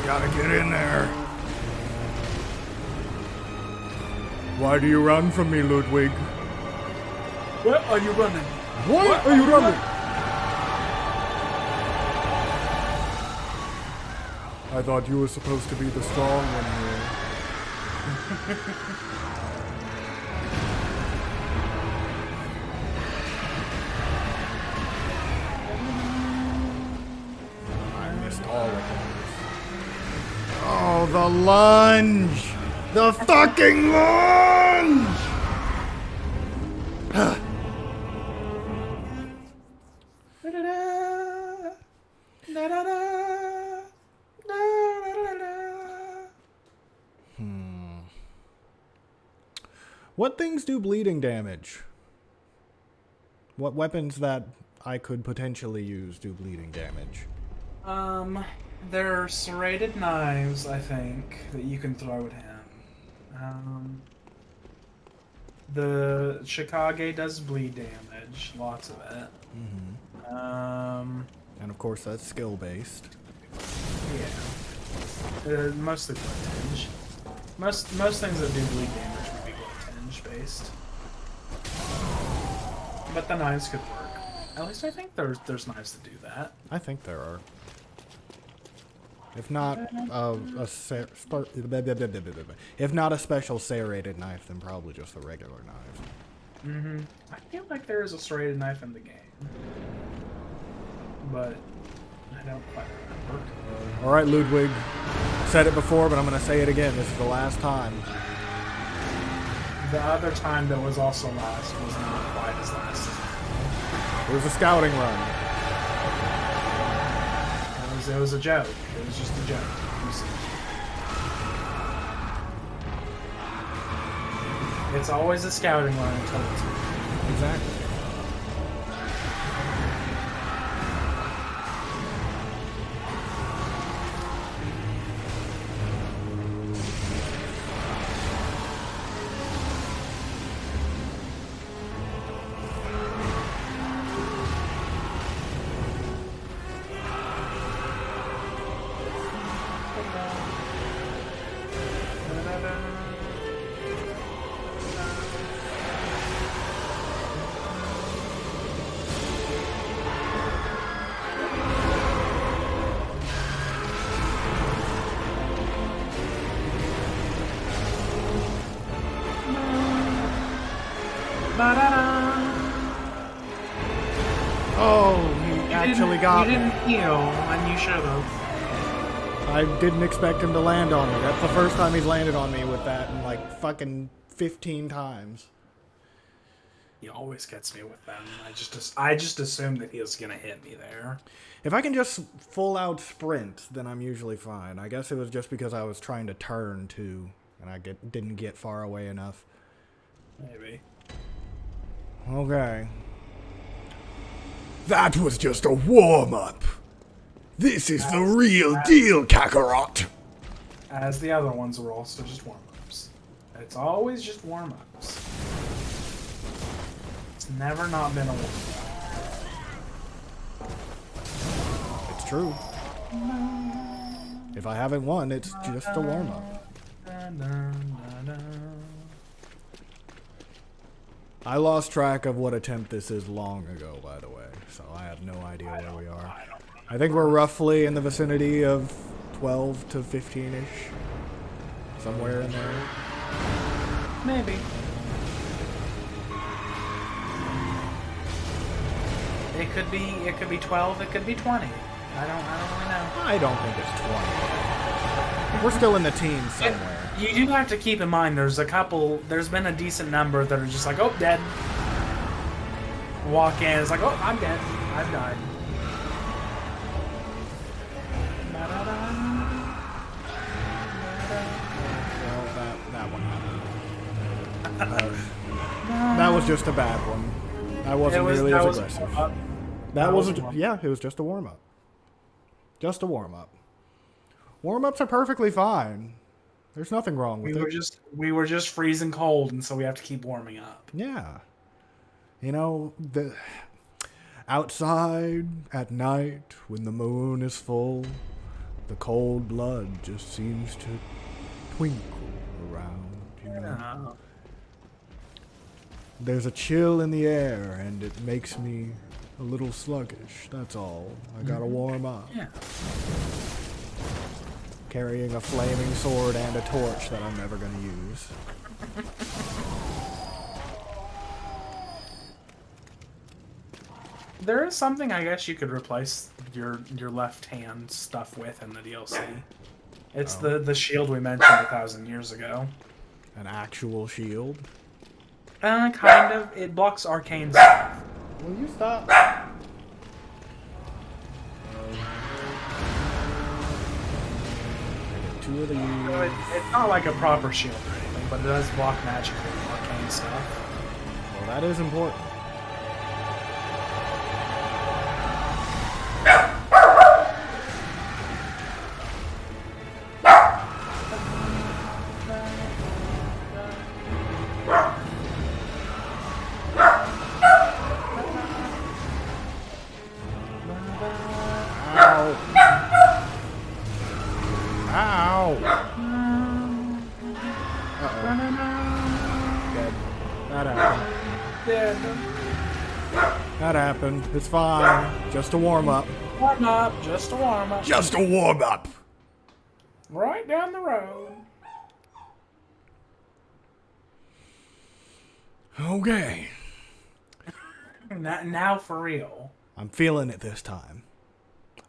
Gotta get in there. Why do you run from me, Ludwig? Where are you running? Why are you running? I thought you were supposed to be the strong one here. I missed all of those. Oh, the lunge! The fucking lunge! What things do bleeding damage? What weapons that I could potentially use do bleeding damage? There are serrated knives, I think, that you can throw at him. The Shikage does bleed damage, lots of it. Mm-hmm. And of course that's skill-based. Yeah. Mostly blood tinge. Most things that do bleed damage would be blood tinge based. But the knives could work. At least I think there's knives that do that. I think there are. If not if not a special serrated knife, then probably just a regular knife. Mm-hmm. I feel like there is a serrated knife in the game, but I don't quite remember. All right, Ludwig. Said it before, but I'm gonna say it again. This is the last time. The other time that was also last was not quite as last. It was a scouting run. It was a joke. It was just a joke. It's always a scouting run until it's exactly. Oh, he actually got me. You didn't heal, and you should have. I didn't expect him to land on me. That's the first time he's landed on me with that in like fucking 15 times. He always gets me with them. I just assumed that he was gonna hit me there. If I can just full out sprint, then I'm usually fine. I guess it was just because I was trying to turn too, and I didn't get far away enough. Maybe. Okay. That was just a warm-up. This is the real deal, Kakarot. As the other ones were also just warm-ups. It's always just warm-ups. It's never not been a warm-up. It's true. If I haven't won, it's just a warm-up. I lost track of what attempt this is long ago, by the way, so I have no idea where we are. I think we're roughly in the vicinity of 12 to 15-ish. Somewhere in there. Maybe. It could be 12, it could be 20. I don't really know. I don't think it's 20. We're still in the teens somewhere. You do have to keep in mind there's been a decent number that are just like, oh, dead. Walk in, it's like, oh, I'm dead. I've died. Well, that one happened. That was just a bad one. That wasn't nearly as aggressive. That wasn't. Yeah, it was just a warm-up. Just a warm-up. Warm-ups are perfectly fine. There's nothing wrong with it. We were just freezing cold, and so we have to keep warming up. Yeah. You know, the outside at night when the moon is full, the cold blood just seems to twinkle around, you know. Yeah. There's a chill in the air, and it makes me a little sluggish, that's all. I gotta warm up. Yeah. Carrying a flaming sword and a torch that I'm never gonna use. There is something I guess you could replace your left hand stuff with in the DLC. It's the shield we mentioned 1,000 years ago. An actual shield? Kind of. It blocks arcane stuff. Will you stop? Two of these. It's not like a proper shield or anything, but it does block magic and arcane stuff. Well, that is important. That happened. It's fine. Just a warm-up. Warm up. Just a warm up. Just a warm-up. Right down the road. Okay. Now for real. I'm feeling it this time.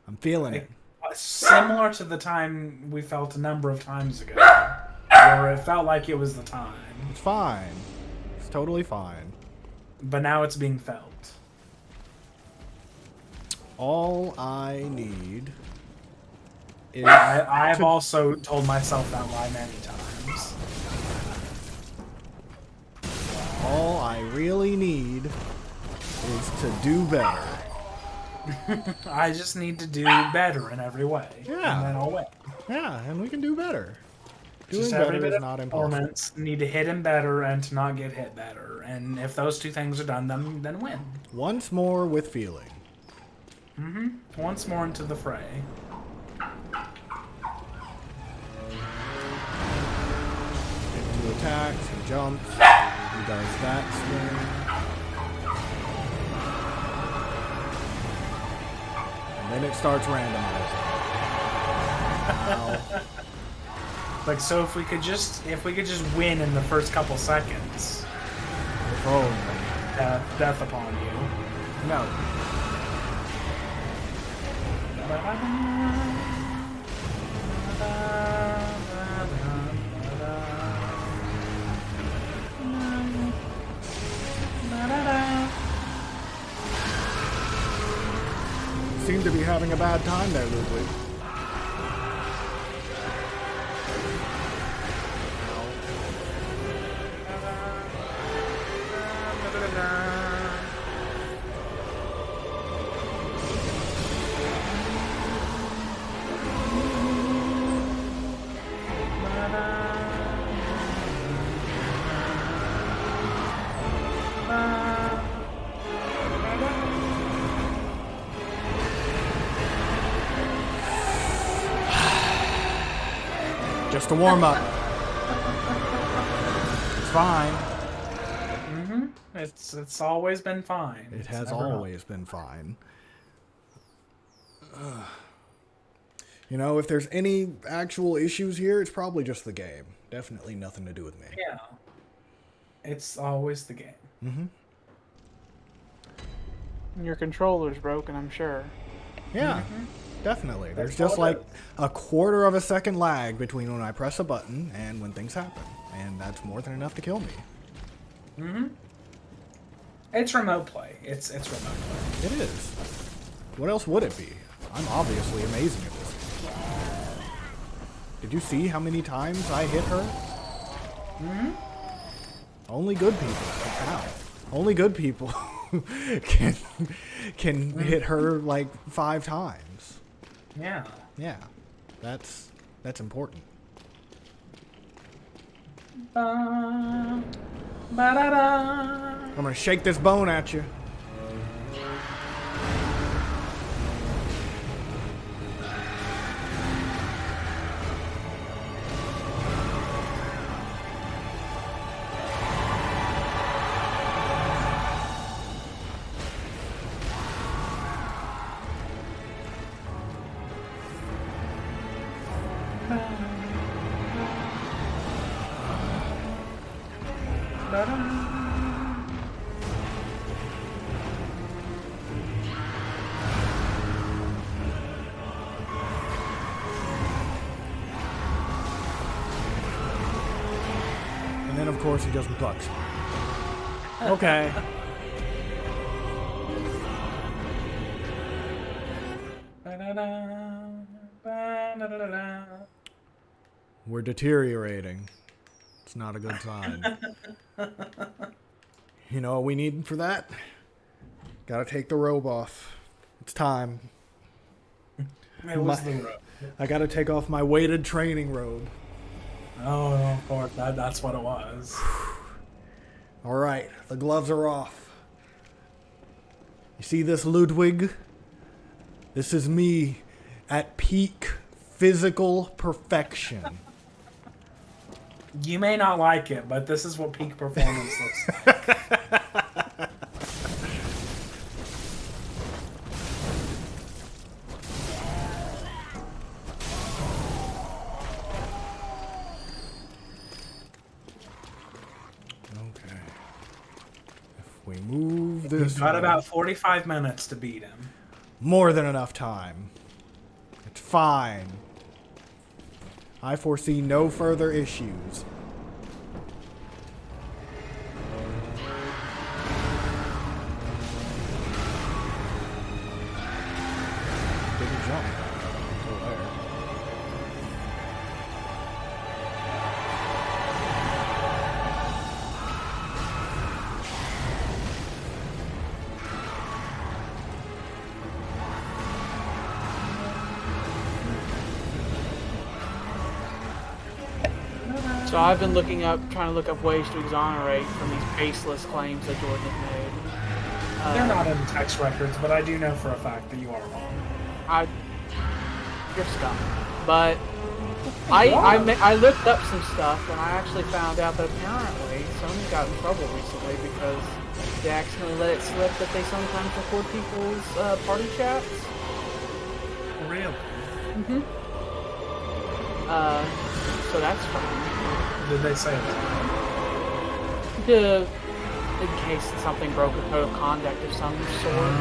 I'm feeling it. Similar to the time we felt a number of times ago. Where it felt like it was the time. It's fine. It's totally fine. But now it's being felt. All I need is... I've also told myself that lie many times. All I really need is to do better. I just need to do better in every way. Yeah. And then I'll win. Yeah, and we can do better. Doing Just every better bit is of not impossible. performance, need to hit him better and to not get hit better. And if those two things are done, then win. Once more with feeling. Once more into the fray. Two attacks, he jumps, he does that swing. And then it starts randomizing. Now, Like, so if we could just win in the first couple seconds. if only. Death upon you. No. seem to be having a bad time there, Ludwig. Just a warm-up. It's fine. Mm-hmm. It's always been fine. It has always been fine. You know, if there's any actual issues here, it's probably just the game. Definitely nothing to do with me. Yeah. It's always the game. Mm-hmm. Your controller's broken, I'm sure. Yeah. Mm-hmm. Definitely. There's just like a quarter of a second lag between when I press a button and when things happen. And that's more than enough to kill me. Mm-hmm. It's remote play. It's remote play. It is. What else would it be? I'm obviously amazing at this. Did you see how many times I hit her? Mm-hmm. Only good people can count. Only good people can hit her like 5 times. Yeah. Yeah. That's important. Ba-da-da. I'm gonna shake this bone at you. And then, of course, he doesn't bucks me. Okay. We're deteriorating. It's not a good sign. You know what we need for that? Gotta take the robe off. It's time. I gotta take off my weighted training robe. Oh, of course. That's what it was. Alright, the gloves are off. You see this, Ludwig? This is me at peak physical perfection. You may not like it, but this is what peak performance looks like. Okay. If we move this... We've got about 45 minutes to beat him. More than enough time. It's fine. I foresee no further issues. Didn't jump until there. So I've been trying to look up ways to exonerate from these baseless claims that Jordan has made. They're not in the text records, but I do know for a fact that you are wrong. You're scum. But I looked up some stuff, and I actually found out that apparently Sony got in trouble recently because they accidentally let it slip that they sometimes record people's party chats. Really? Mm-hmm. So that's fine. Did they say that? In case something broke a code of conduct of some sort.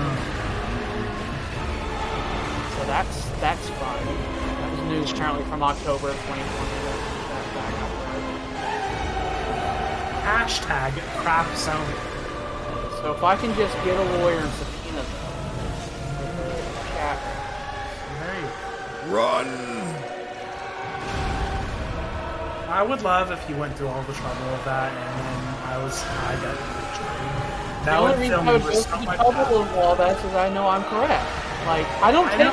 So that's fine. That was news apparently from October of 2020. Hashtag crap Sony. So if I can just get a lawyer and subpoena them, chat Run! I would love if you went through all the trouble of that and then I got the victory. That would fill me with so much trouble of all that is I know I'm correct. Like, I don't take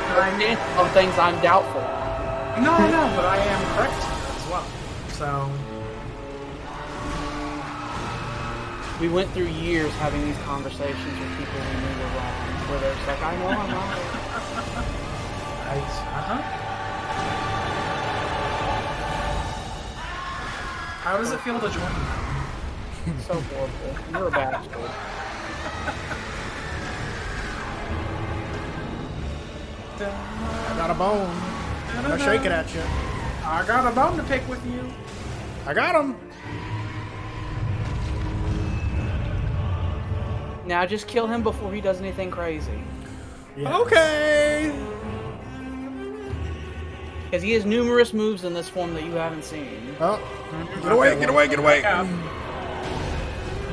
on things I'm doubtful. No, but I am correct as well. So we went through years having these conversations with people we knew were wrong, where they're just like, I know I'm wrong. How does it feel to join them? So horrible. You're a bastard. I got a bone. I'm gonna shake it at you. I got a bone to pick with you. I got him. Now just kill him before he does anything crazy. Yeah. Okay. Because he has numerous moves in this form that you haven't seen. Oh, get away, get away, get away.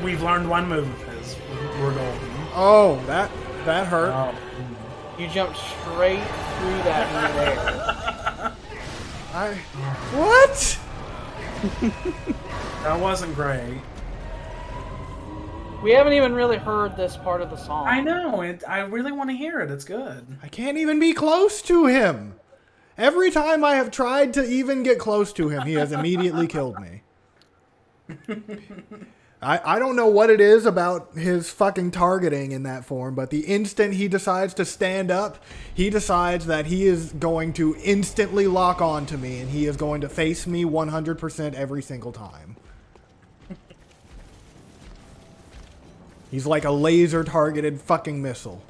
We've learned one move of his. We're golden. Oh, that hurt. Oh. You jumped straight through that midair. What? That wasn't great. We haven't even really heard this part of the song. I know. I really want to hear it. It's good. I can't even be close to him. Every time I have tried to even get close to him, he has immediately killed me. I don't know what it is about his fucking targeting in that form, but the instant he decides to stand up, he decides that he is going to instantly lock on to me, and he is going to face me 100% every single time. He's like a laser-targeted fucking missile.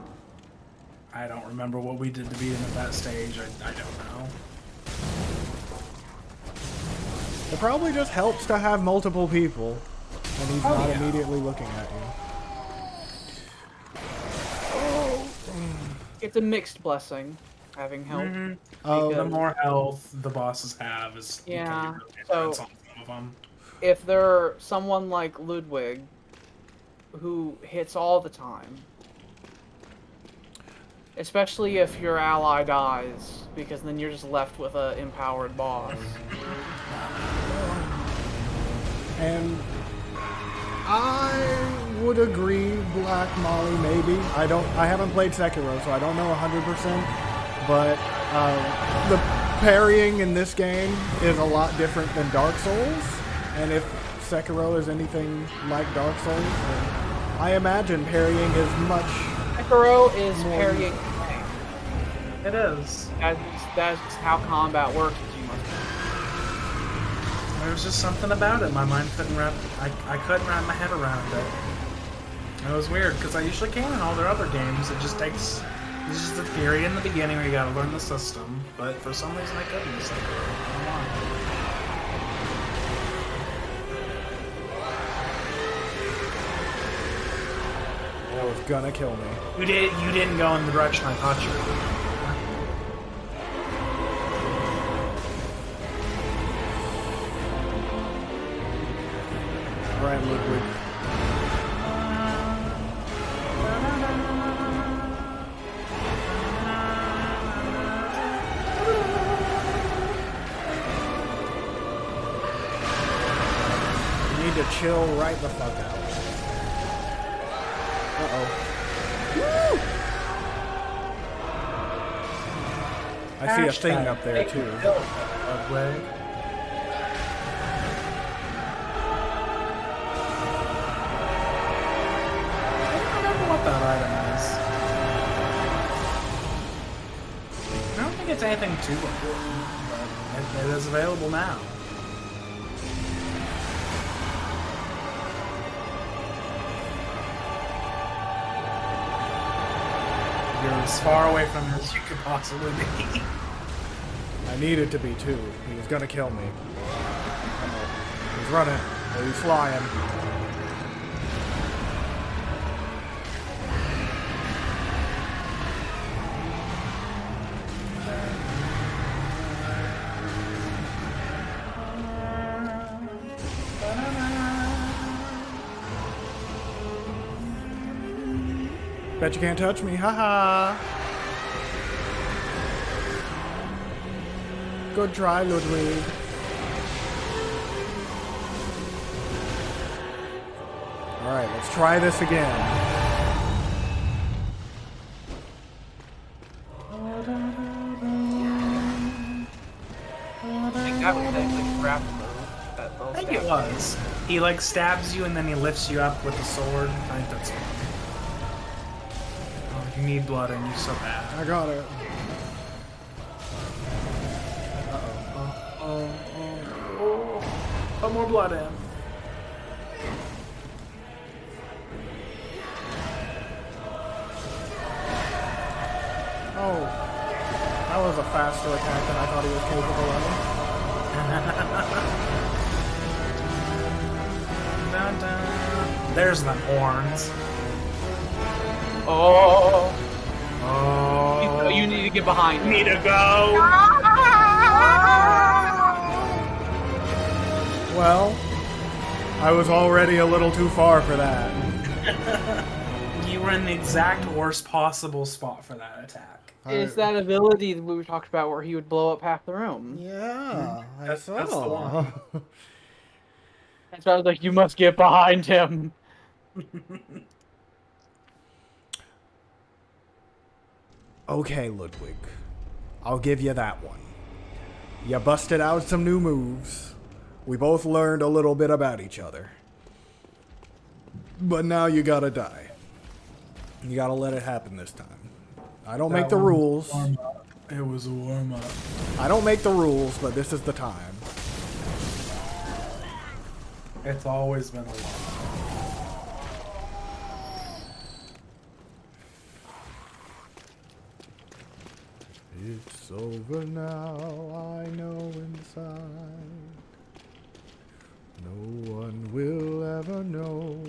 I don't remember what we did to beat him at that stage. I don't know. It probably just helps to have multiple people, and he's not immediately looking at you. It's a mixed blessing, having help. Mm-hmm. Oh, the more health the bosses have is yeah. So some of them. If they're someone like Ludwig, who hits all the time, especially if your ally dies, because then you're just left with an empowered boss. And I would agree, Black Molly, maybe. I haven't played Sekiro, so I don't know 100%. But the parrying in this game is a lot different than Dark Souls. And if Sekiro is anything like Dark Souls, then I imagine parrying is much. Sekiro is parrying. It is. That's how combat works. There was just something about it. My mind couldn't wrap. I couldn't wrap my head around it. It was weird because I usually can in all their other games. It just takes. It's just a theory in the beginning where you gotta learn the system. But for some reason I couldn't. It's like, come on. That was gonna kill me. You didn't go in the direction I thought you would. Alright, Ludwig. You need to chill right the fuck out. Uh-oh. Woo! I see a thing up there, too. Ludwig. What that item is. I don't think it's anything too important, but it is available now. You're as far away from it as you could possibly be. I needed to be, too. He was gonna kill me. Uh-oh. He's running. Or he's flying. Bet you can't touch me, haha. Good try, Ludwig. Alright, let's try this again. I think that was actually grapple. I think it was. He like stabs you and then he lifts you up with a sword. I think that's one. Oh, you need blood and you so bad. I got it. Put more blood in. Oh, that was a faster attack than I thought he was capable of. Dun, dun. There's the horns. Oh. Oh. You need to get behind him. Need to go. Well, I was already a little too far for that. You were in the exact worst possible spot for that attack. Is that ability that we talked about where he would blow up half the room? Yeah, That's the one. And so I was like, you must get behind him. Okay, Ludwig. I'll give you that one. You busted out some new moves. We both learned a little bit about each other. But now you gotta die. You gotta let it happen this time. I don't make the rules. It was a warm-up. I don't make the rules, but this is the time. It's always been a warm-up. It's over now, I know inside. No one will ever know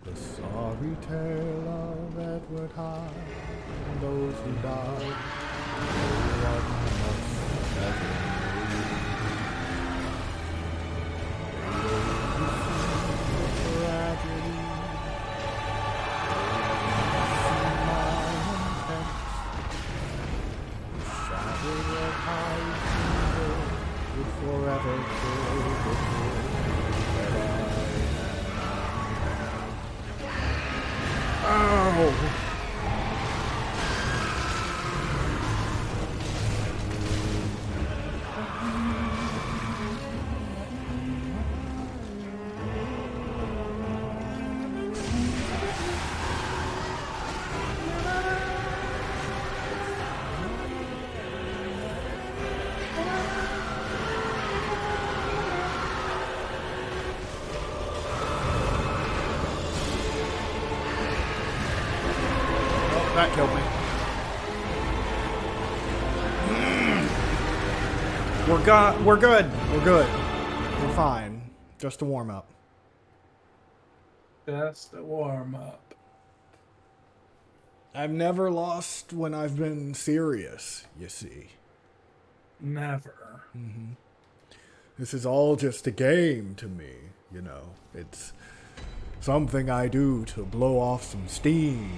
the sorry tale of Edward Hyde and those who died. No one must ever know. The tragedy. Would forever kill the that I am. Ow! That killed me. We're good. We're good. We're fine. Just a warm up. Just a warm-up. I've never lost when I've been serious, you see. Never. Mm-hmm. This is all just a game to me, you know. It's something I do to blow off some steam.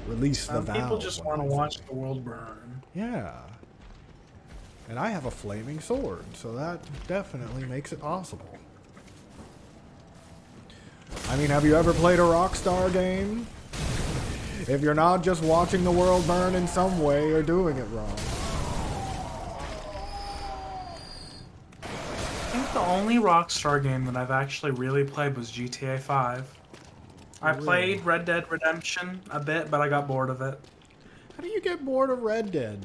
Release the valve. People just want to watch the world burn. Yeah. And I have a flaming sword, so that definitely makes it possible. I mean, have you ever played a Rockstar game? If you're not just watching the world burn in some way, you're doing it wrong. I think the only Rockstar game that I've actually really played was GTA 5. I played Red Dead Redemption a bit, but I got bored of it. How do you get bored of Red Dead?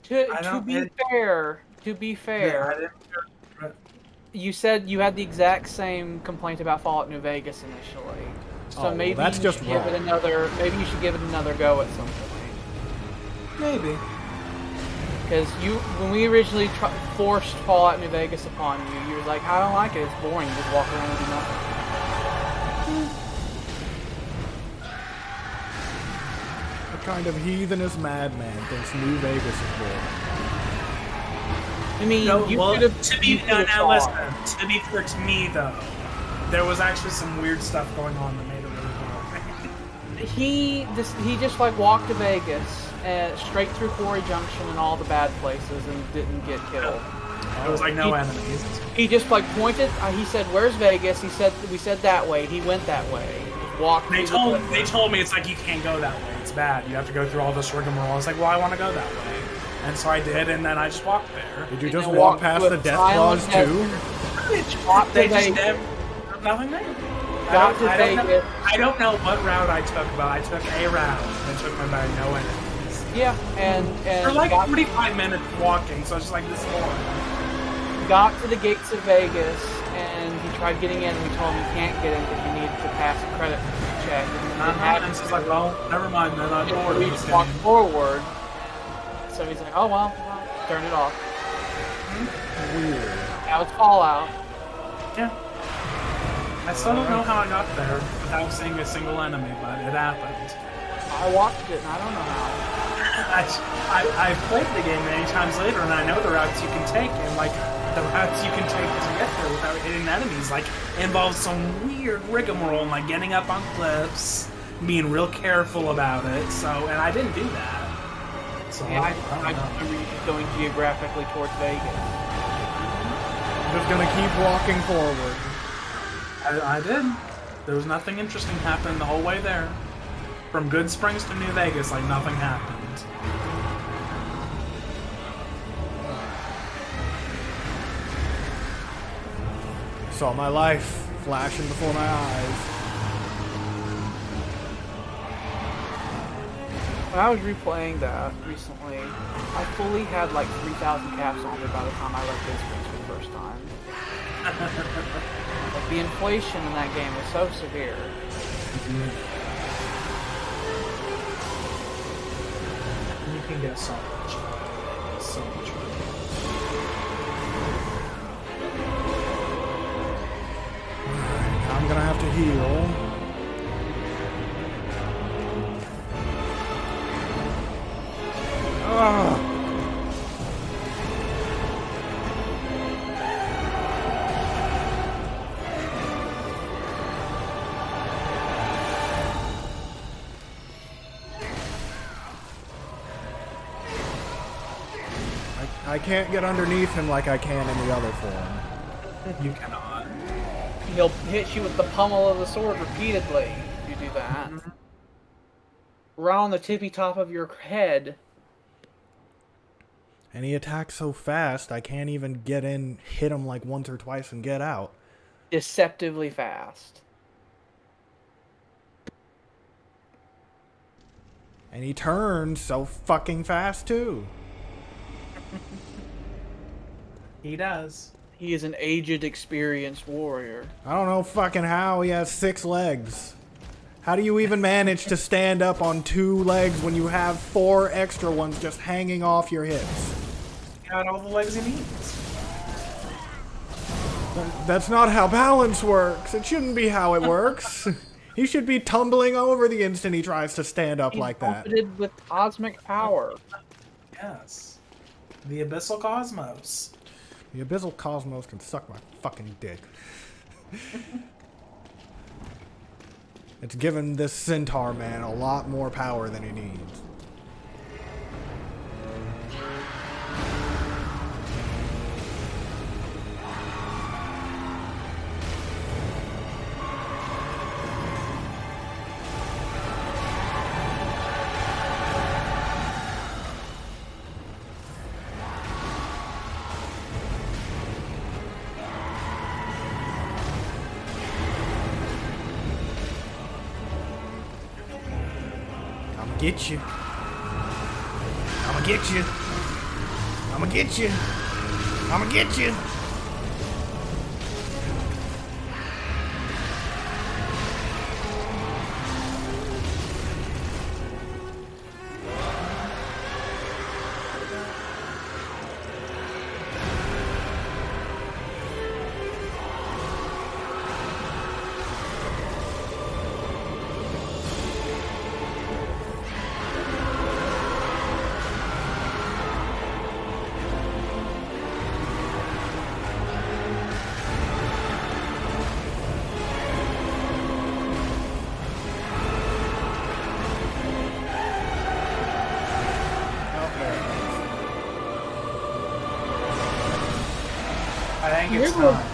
To be fair, you said you had the exact same complaint about Fallout New Vegas initially. So maybe that's you just should give it another. Maybe you should give it another go at some point. Maybe. Because when we originally forced Fallout New Vegas upon you, you were like, "I don't like it. It's boring. You just walk around and do nothing." What kind of heathenist madman thinks New Vegas is boring? I mean, to be fair to me though, there was actually some weird stuff going on that made it really boring. He just like walked to Vegas, straight through Quarry Junction and all the bad places and didn't get killed. It was like no enemies. He just like pointed. He said, "Where's Vegas?" He said, "We said that way." He went that way. Walked. They told me it's like you can't go that way. It's bad. You have to go through all this rigmarole. I was like, well, I want to go that way, and so I did, and then I just walked there. Did you just walk past the death claws too? They just did nothing there. I don't know what route I took, but I took a route and took me by no enemies. Yeah, and for like 45 minutes walking, so it's just like this long. Got to the gates of Vegas, and he tried getting in, and we told him he can't get in because you need to pass a credit check. And it's just like, well, never mind then, I'm bored. We just walked forward. So he's like, oh well, turn it off. Weird. Now it's Fallout. Yeah. I still don't know how I got there without seeing a single enemy, but it happened. I watched it, and I don't know how. I've played the game many times later, and I know the routes you can take, and like the routes you can take to get there without hitting enemies, like involves some weird rigmarole, like getting up on cliffs, being real careful about it. So, and I didn't do that. So yeah, I remember going geographically towards Vegas. I'm just gonna keep walking forward. I did. There was nothing interesting happening the whole way there. From Good Springs to New Vegas, like nothing happened. Saw my life flashing before my eyes. When I was replaying that recently, I fully had like 3,000 caps on me by the time I left Good Springs for the first time. Like, the inflation in that game was so severe. You can get so much. So much. I'm gonna have to heal. Ugh. I can't get underneath him like I can in the other form. You cannot. He'll hit you with the pummel of the sword repeatedly if you do that. Right on the tippy top of your head. And he attacks so fast, I can't even get in, hit him like once or twice and get out. Deceptively fast. And he turns so fucking fast too. He does. He is an aged, experienced warrior. I don't know fucking how he has 6 legs. How do you even manage to stand up on 2 legs when you have 4 extra ones just hanging off your hips? He got all the legs he needs. That's not how balance works. It shouldn't be how it works. He should be tumbling over the instant he tries to stand up like that. He's buffeted with cosmic power. Yes. The Abyssal Cosmos. The Abyssal Cosmos can suck my fucking dick. It's given this centaur man a lot more power than he needs. Get you. I'ma get you. I'ma get you. I'ma get you. think it's time.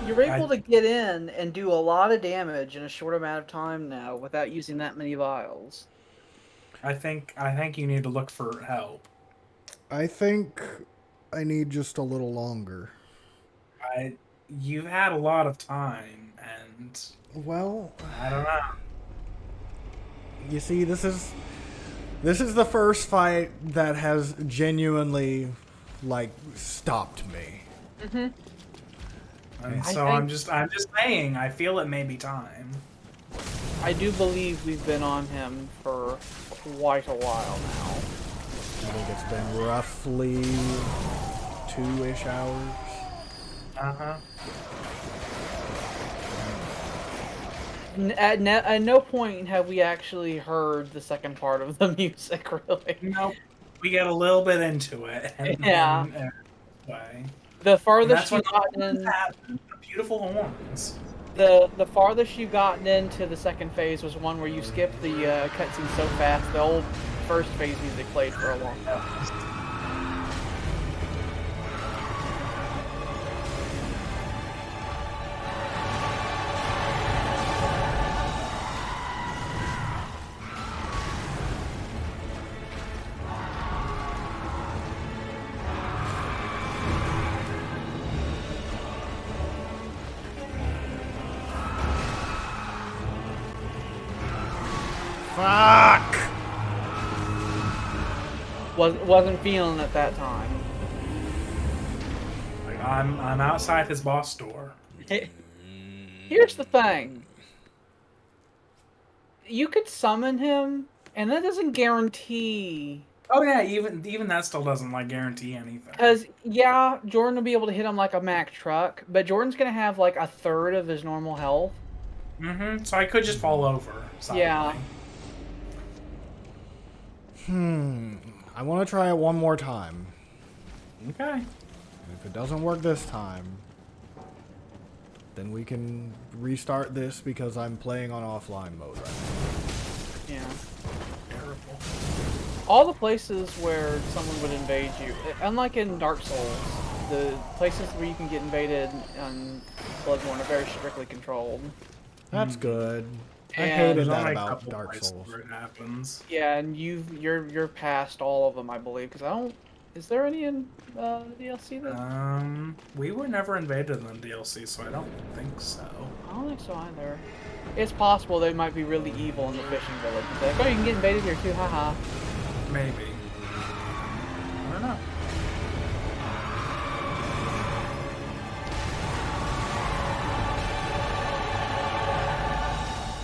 You're able to get in and do a lot of damage in a short amount of time now without using that many vials. I think you need to look for help. I think I need just a little longer. You've had a lot of time, and well, I don't know. You see, this is the first fight that has genuinely, like, stopped me. Mm-hmm. And so I'm just saying, I feel it may be time. I do believe we've been on him for quite a while now. I think it's been roughly 2-ish hours. Uh-huh. At no point have we actually heard the second part of the music, really. Nope. We get a little bit into it. And the farthest you've gotten in... Beautiful horns. The farthest you've gotten into the second phase was one where you skipped the cutscene so fast, the old first phase music played for a long time. Fuck! Wasn't feeling at that time. Like, I'm outside his boss door. Here's the thing. You could summon him, and that doesn't guarantee... Oh yeah, even that still doesn't like guarantee anything. Because, yeah, Jordan will be able to hit him like a Mack truck, but Jordan's going to have like a third of his normal health. Mm-hmm. So I could just fall over. Suddenly. Yeah. I want to try it one more time. Okay. And if it doesn't work this time, then we can restart this because I'm playing on offline mode right now. Yeah. Terrible. All the places where someone would invade you, unlike in Dark Souls, the places where you can get invaded on Bloodborne are very strictly controlled. That's good. I And hated that about Dark Souls. Where it happens. Yeah, and you're past all of them, I believe. Because I don't. Is there any in DLC that? We were never invaded in DLC, so I don't think so. I don't think so either. It's possible they might be really evil in the fishing village. Like, oh, you can get invaded here too, haha. Maybe. I don't know.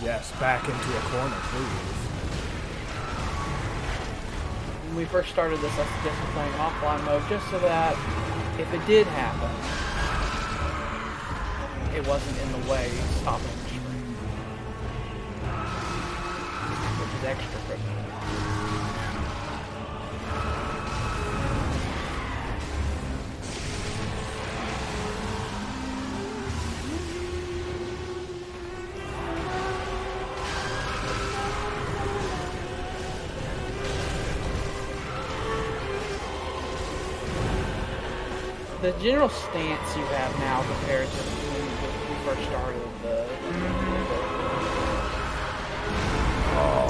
Yes, back into a corner, please. When we first started this, I suggested playing offline mode just so that if it did happen, it wasn't in the way stopping the stream. Which is extra critical. The general stance you have now compared to when we first started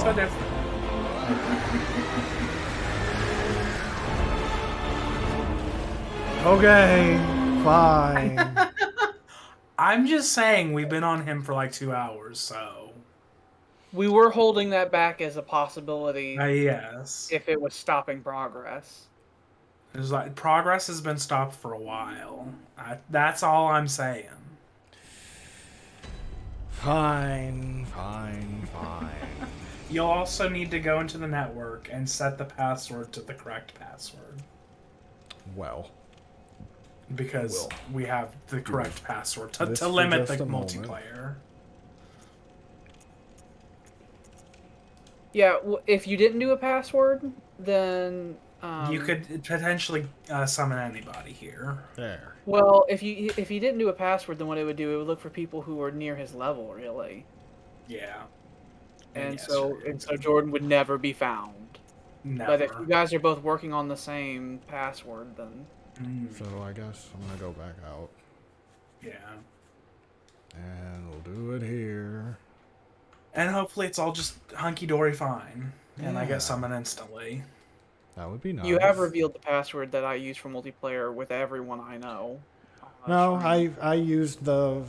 So different. Okay, fine. I'm just saying we've been on him for like 2 hours, so... We were holding that back as a possibility yes. if it was stopping progress. It was like, progress has been stopped for a while. That's all I'm saying. Fine. You'll also need to go into the network and set the password to the correct password. Well. Because we have the correct password to limit the multiplayer. Yeah, if you didn't do a password, then... you could potentially summon anybody here. There. Well, if you didn't do a password, then what it would do, it would look for people who were near his level, really. Yeah. And so Jordan would never be found. Never. But if you guys are both working on the same password, then So I guess I'm gonna go back out. Yeah. And we'll do it here. And hopefully it's all just hunky-dory fine. And I Yeah. get summoned instantly. That would be nice. You have revealed the password that I use for multiplayer with everyone I know. No, I used the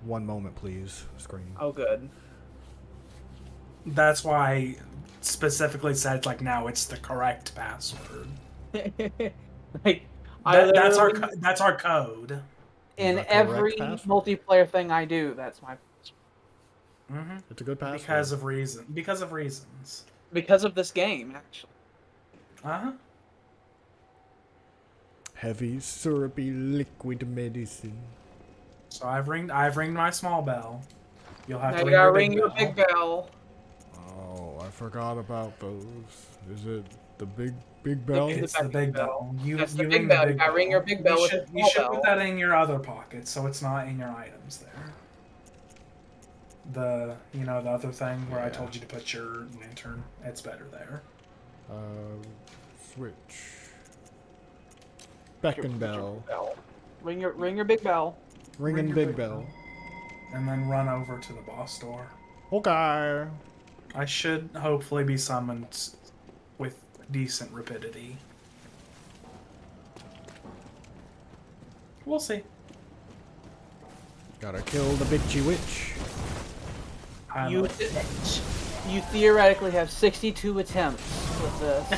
1 moment please screen. Oh, good. That's why I specifically said, like, now it's the correct password. Like, That's our code. in The correct every password? multiplayer thing I do, that's my Mm-hmm. It's a good password. Because of reasons. because of this game, actually. Uh-huh. Heavy, syrupy, liquid medicine. So I've ringed my small bell. You'll have Now to you gotta ring ring your your big bell. Oh, I forgot about those. Is it the big bell? It's the big bell. That's the you big ring bell. the You gotta ring your big bell You with should, the you small should put bell. that in your other pocket, so it's not in your items there. The other thing where I told you to put your lantern. It's better there. Switch. Beckon bell. Ring your big bell. Ringing your big big bell. And then run over to the boss door. Okay. I should hopefully be summoned with decent rapidity. We'll see. Gotta kill the bitchy witch. You theoretically have 62 attempts with this.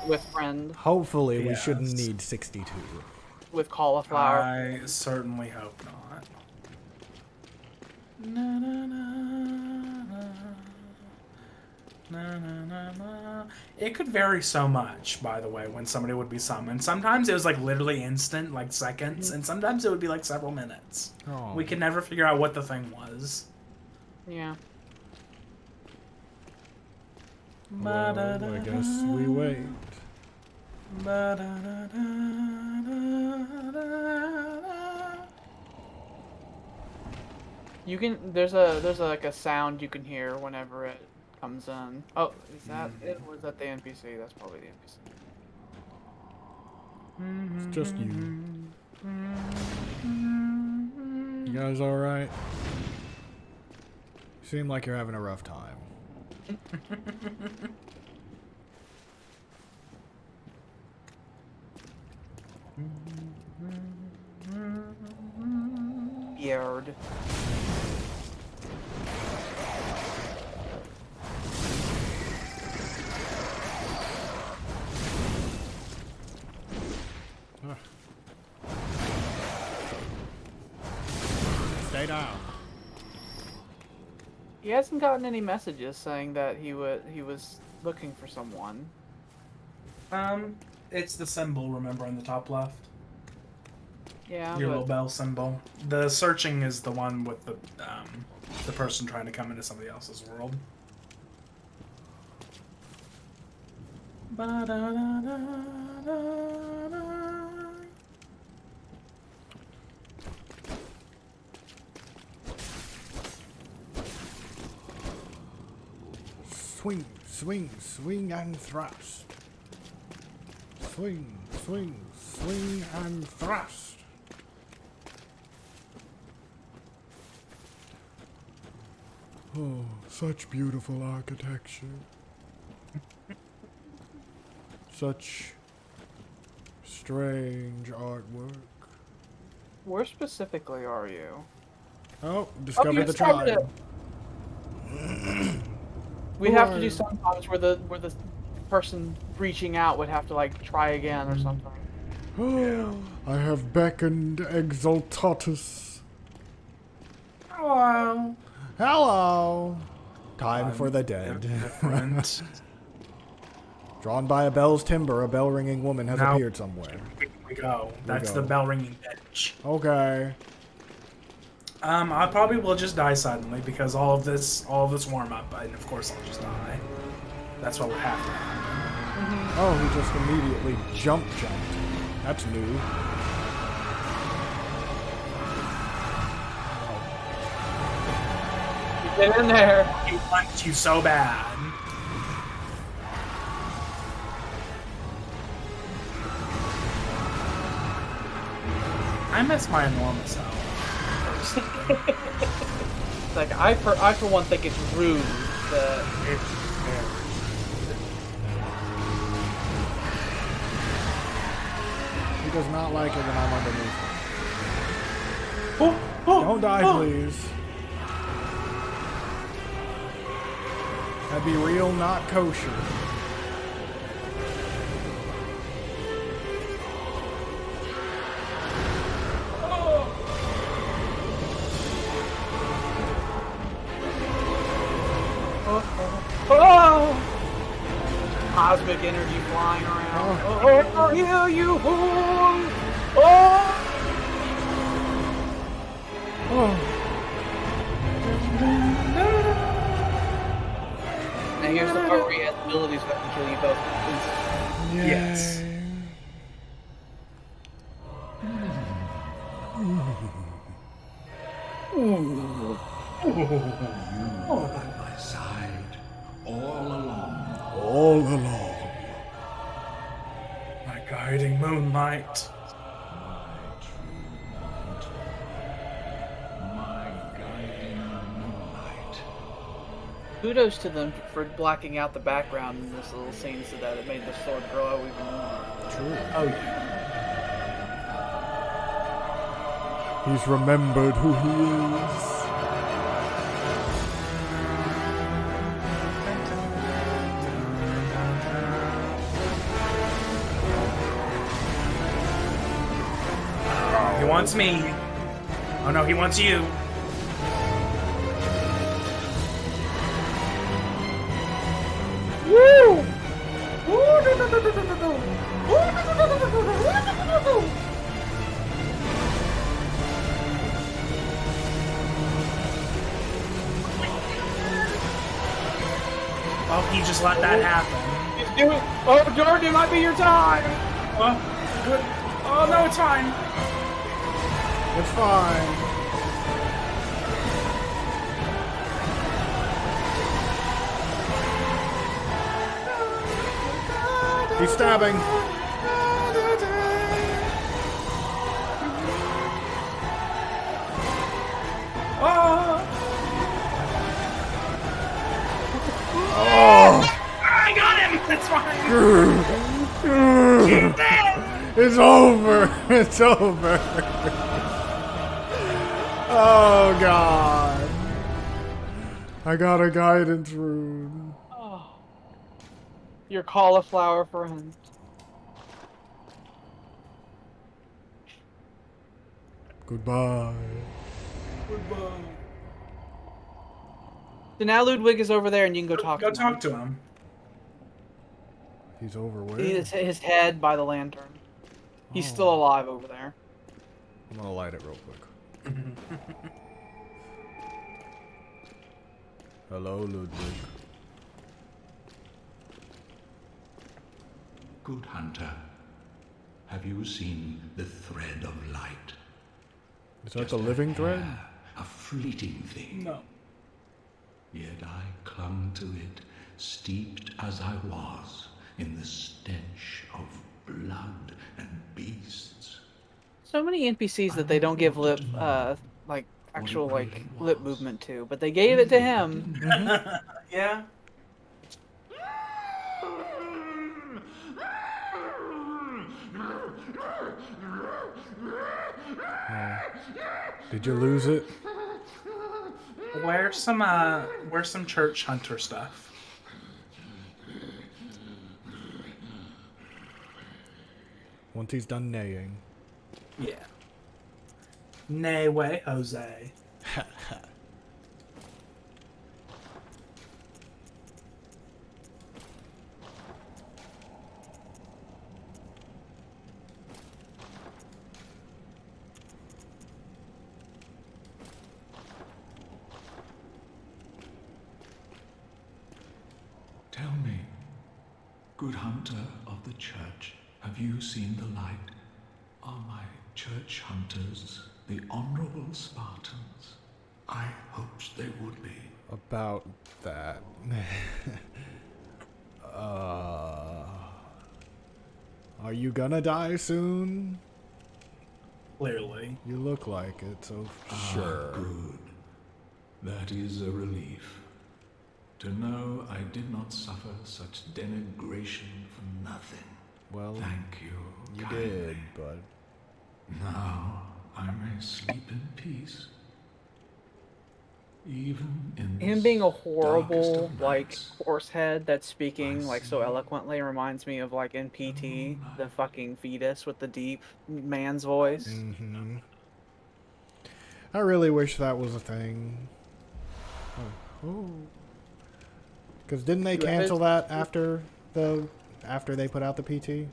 with friend. Hopefully, we Yes. shouldn't need 62. With cauliflower. I certainly hope not. Na, na, na, na, na, na, na, na. It could vary so much, by the way, when somebody would be summoned. Sometimes it was like literally instant, like seconds, and sometimes it would be like several minutes. Oh. We could never figure out what the thing was. Yeah. Well, I guess we wait. You can there's like a sound you can hear whenever it comes in. Oh, is that it? Or is that the NPC? That's probably the NPC. It's just you. You guys alright? You seem like you're having a rough time. Beard. Stay down. He hasn't gotten any messages saying that he was looking for someone. It's the symbol, remember, on the top left? Yeah, Your but little bell symbol. The searching is the one with the person trying to come into somebody else's world. Swing, swing, swing and thrust. Swing, swing, swing and thrust. Oh, such beautiful architecture. Such strange artwork. where specifically are you? Oh, discovered you the discovered tribe. We'd have to do sometimes where the person reaching out would have to like try again or something. I have beckoned Exaltatus. Hello. Hello. Time for the dead. Different. Drawn by a bell's timber, a bell-ringing woman has Now- appeared somewhere. we go. That's go. the bell ringing bitch. Okay. I probably will just die suddenly because all of this warm up, and of course I'll just die. That's what would have to happen. Oh, he just immediately jumped. That's new. Get in there. He punched you so bad. I miss my enormous self. Like I for one think it's rude that He does not like it when I'm underneath him. Oh, oh, Don't die, oh. please. That'd be real not kosher. oh, cosmic energy flying around. Oh, yeah, you fool! Oh! Oh. Now here's the part where he has abilities that can kill you both. Yes. You were by my side all along. All along. My guiding moonlight. My guiding moonlight. Kudos to them for blacking out the background in this little scene so that it made the sword grow even more. True. Oh yeah. He's remembered who he is. He wants me. Oh no, he wants you. Woo! Oh, he just let that happen. He's doing. Oh, Jordan, it might be your time. Oh, good. Oh no, it's fine. It's fine. He's stabbing. Oh, I got him. That's fine. It's over. It's over. Oh God. I got a guidance rune. Oh. Your cauliflower friend. Goodbye. So now Ludwig is over there, and you can go talk to him. Go talk to him. He's over where? He is his head by the lantern. He's still alive over there. I'm gonna light it real quick. Hello, Ludwig. Good hunter, have you seen the thread of light? Is that Just the living thread? a fleeting thing. No. Yet I clung to it, steeped as I was in the stench of blood and beasts. So many NPCs that they don't give lip, like actual like lip movement to, but they gave it to him. Yeah. Did you lose it? Where's some church hunter stuff? Once he's done neighing. Yeah. Nay way, Jose. Tell me, good hunter of the church, have you seen the light? Are my church hunters the honorable Spartans? I hoped they would be. About that. Are you gonna die soon? clearly. You look like it, so sure. Good. That is a relief. To know I did not suffer such denigration for nothing. Well, Thank you. you kindly. did, but Now I may sleep in peace. Even in Him this being a darkest horrible, of like, nights. horse head that's speaking, like, so see. eloquently reminds me of, like, in PT, the fucking fetus with the deep man's voice. mm-hmm. I really wish that was a thing. Oh. Because didn't they cancel that after they put out the PT?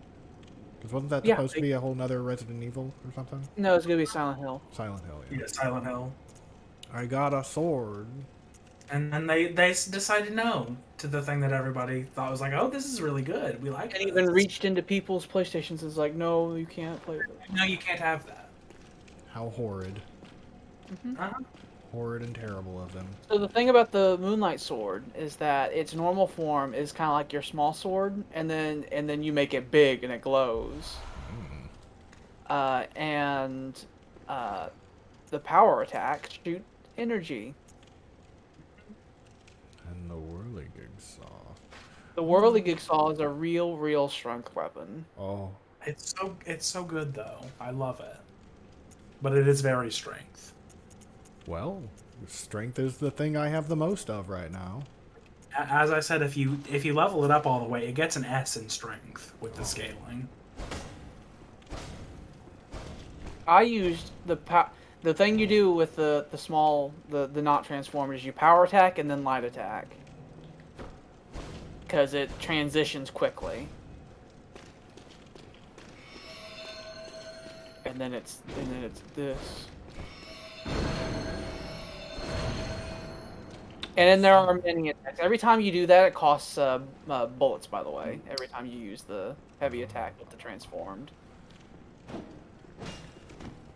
Because wasn't that supposed to be a whole nother Resident Evil or something? No, it's gonna be Silent Hill. Silent Hill, yeah. Yeah, Silent Hill. I got a sword. And then they decided no to the thing that everybody thought was like, oh, this is really good. We like it. And even reached into people's PlayStations and was like, no, you can't play this. No, you can't have that. How horrid. Uh-huh. Horrid and terrible of them. So the thing about the Moonlight Sword is that its normal form is kind of like your small sword, and then you make it big and it glows. And the power attack shoot energy. And the whirligig saw. The whirligig saw is a real strength weapon. Oh. It's so good though. I love it. But it is very strength. Well, strength is the thing I have the most of right now. As I said, if you level it up all the way, it gets an S in strength with the scaling. I used the thing you do with the not transformed is you power attack and then light attack. Because it transitions quickly. And then it's this. And then there are many attacks. Every time you do that, it costs bullets, by the way. Every time you use the heavy attack with the transformed.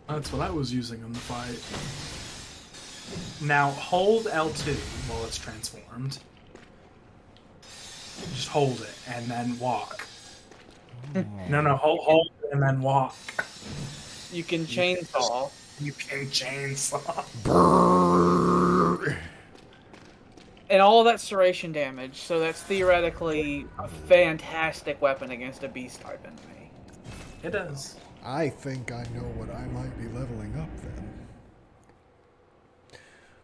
That's what I was using in the fight. Now, hold L2 while it's transformed. Just hold it, and then walk. No, hold it and then walk. You can chainsaw. You can chainsaw. Brrr. And all of that's serration damage, so that's theoretically a fantastic weapon against a beast type enemy. It is. I think I know what I might be leveling up then.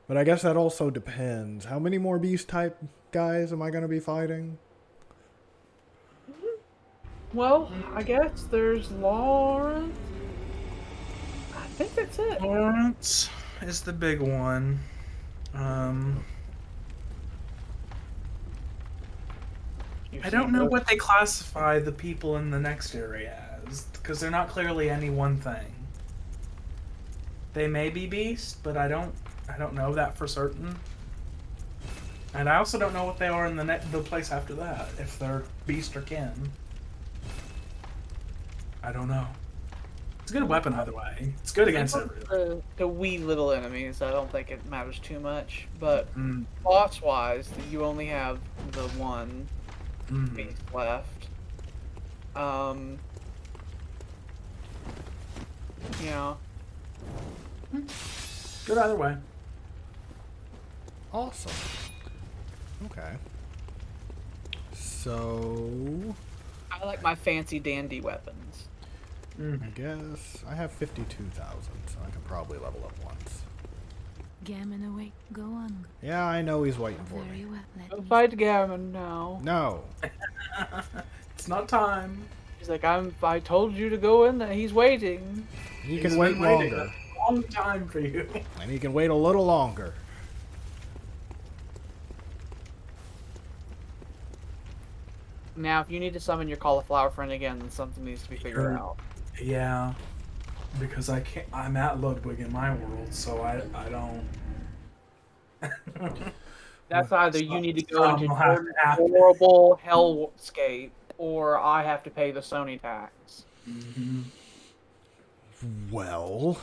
But I guess that also depends. How many more beast type guys am I going to be fighting? Well, I guess there's Lawrence. I think that's it. Lawrence is the big one. I don't know what they classify the people in the next area as, because they're not clearly any one thing. They may be beast, but I don't know that for certain. And I also don't know what they are in the place after that, if they're beast or kin. I don't know. It's a good weapon either way. It's good against everything. The wee little enemies, I don't think it matters too much. But boss-wise, you only have the one beast left. Yeah. Good either way. Awesome. Okay. So... I like my fancy dandy weapons. I guess I have 52,000, so I can probably level up once. Gammon awake, go on. Yeah, I know he's waiting for Very me. well, let Go me fight Gammon now. No. It's not time. He's like, I told you to go in there. He's waiting. He He's can wait been waiting longer. a long time for you. And he can wait a little longer. Now, if you need to summon your cauliflower friend again, then something needs to be figured out. Yeah, because I can't. I'm at Ludwig in my world, so I don't. That's either you need to go into I'll have to happen. horrible hellscape, or I have to pay the Sony tax. Well,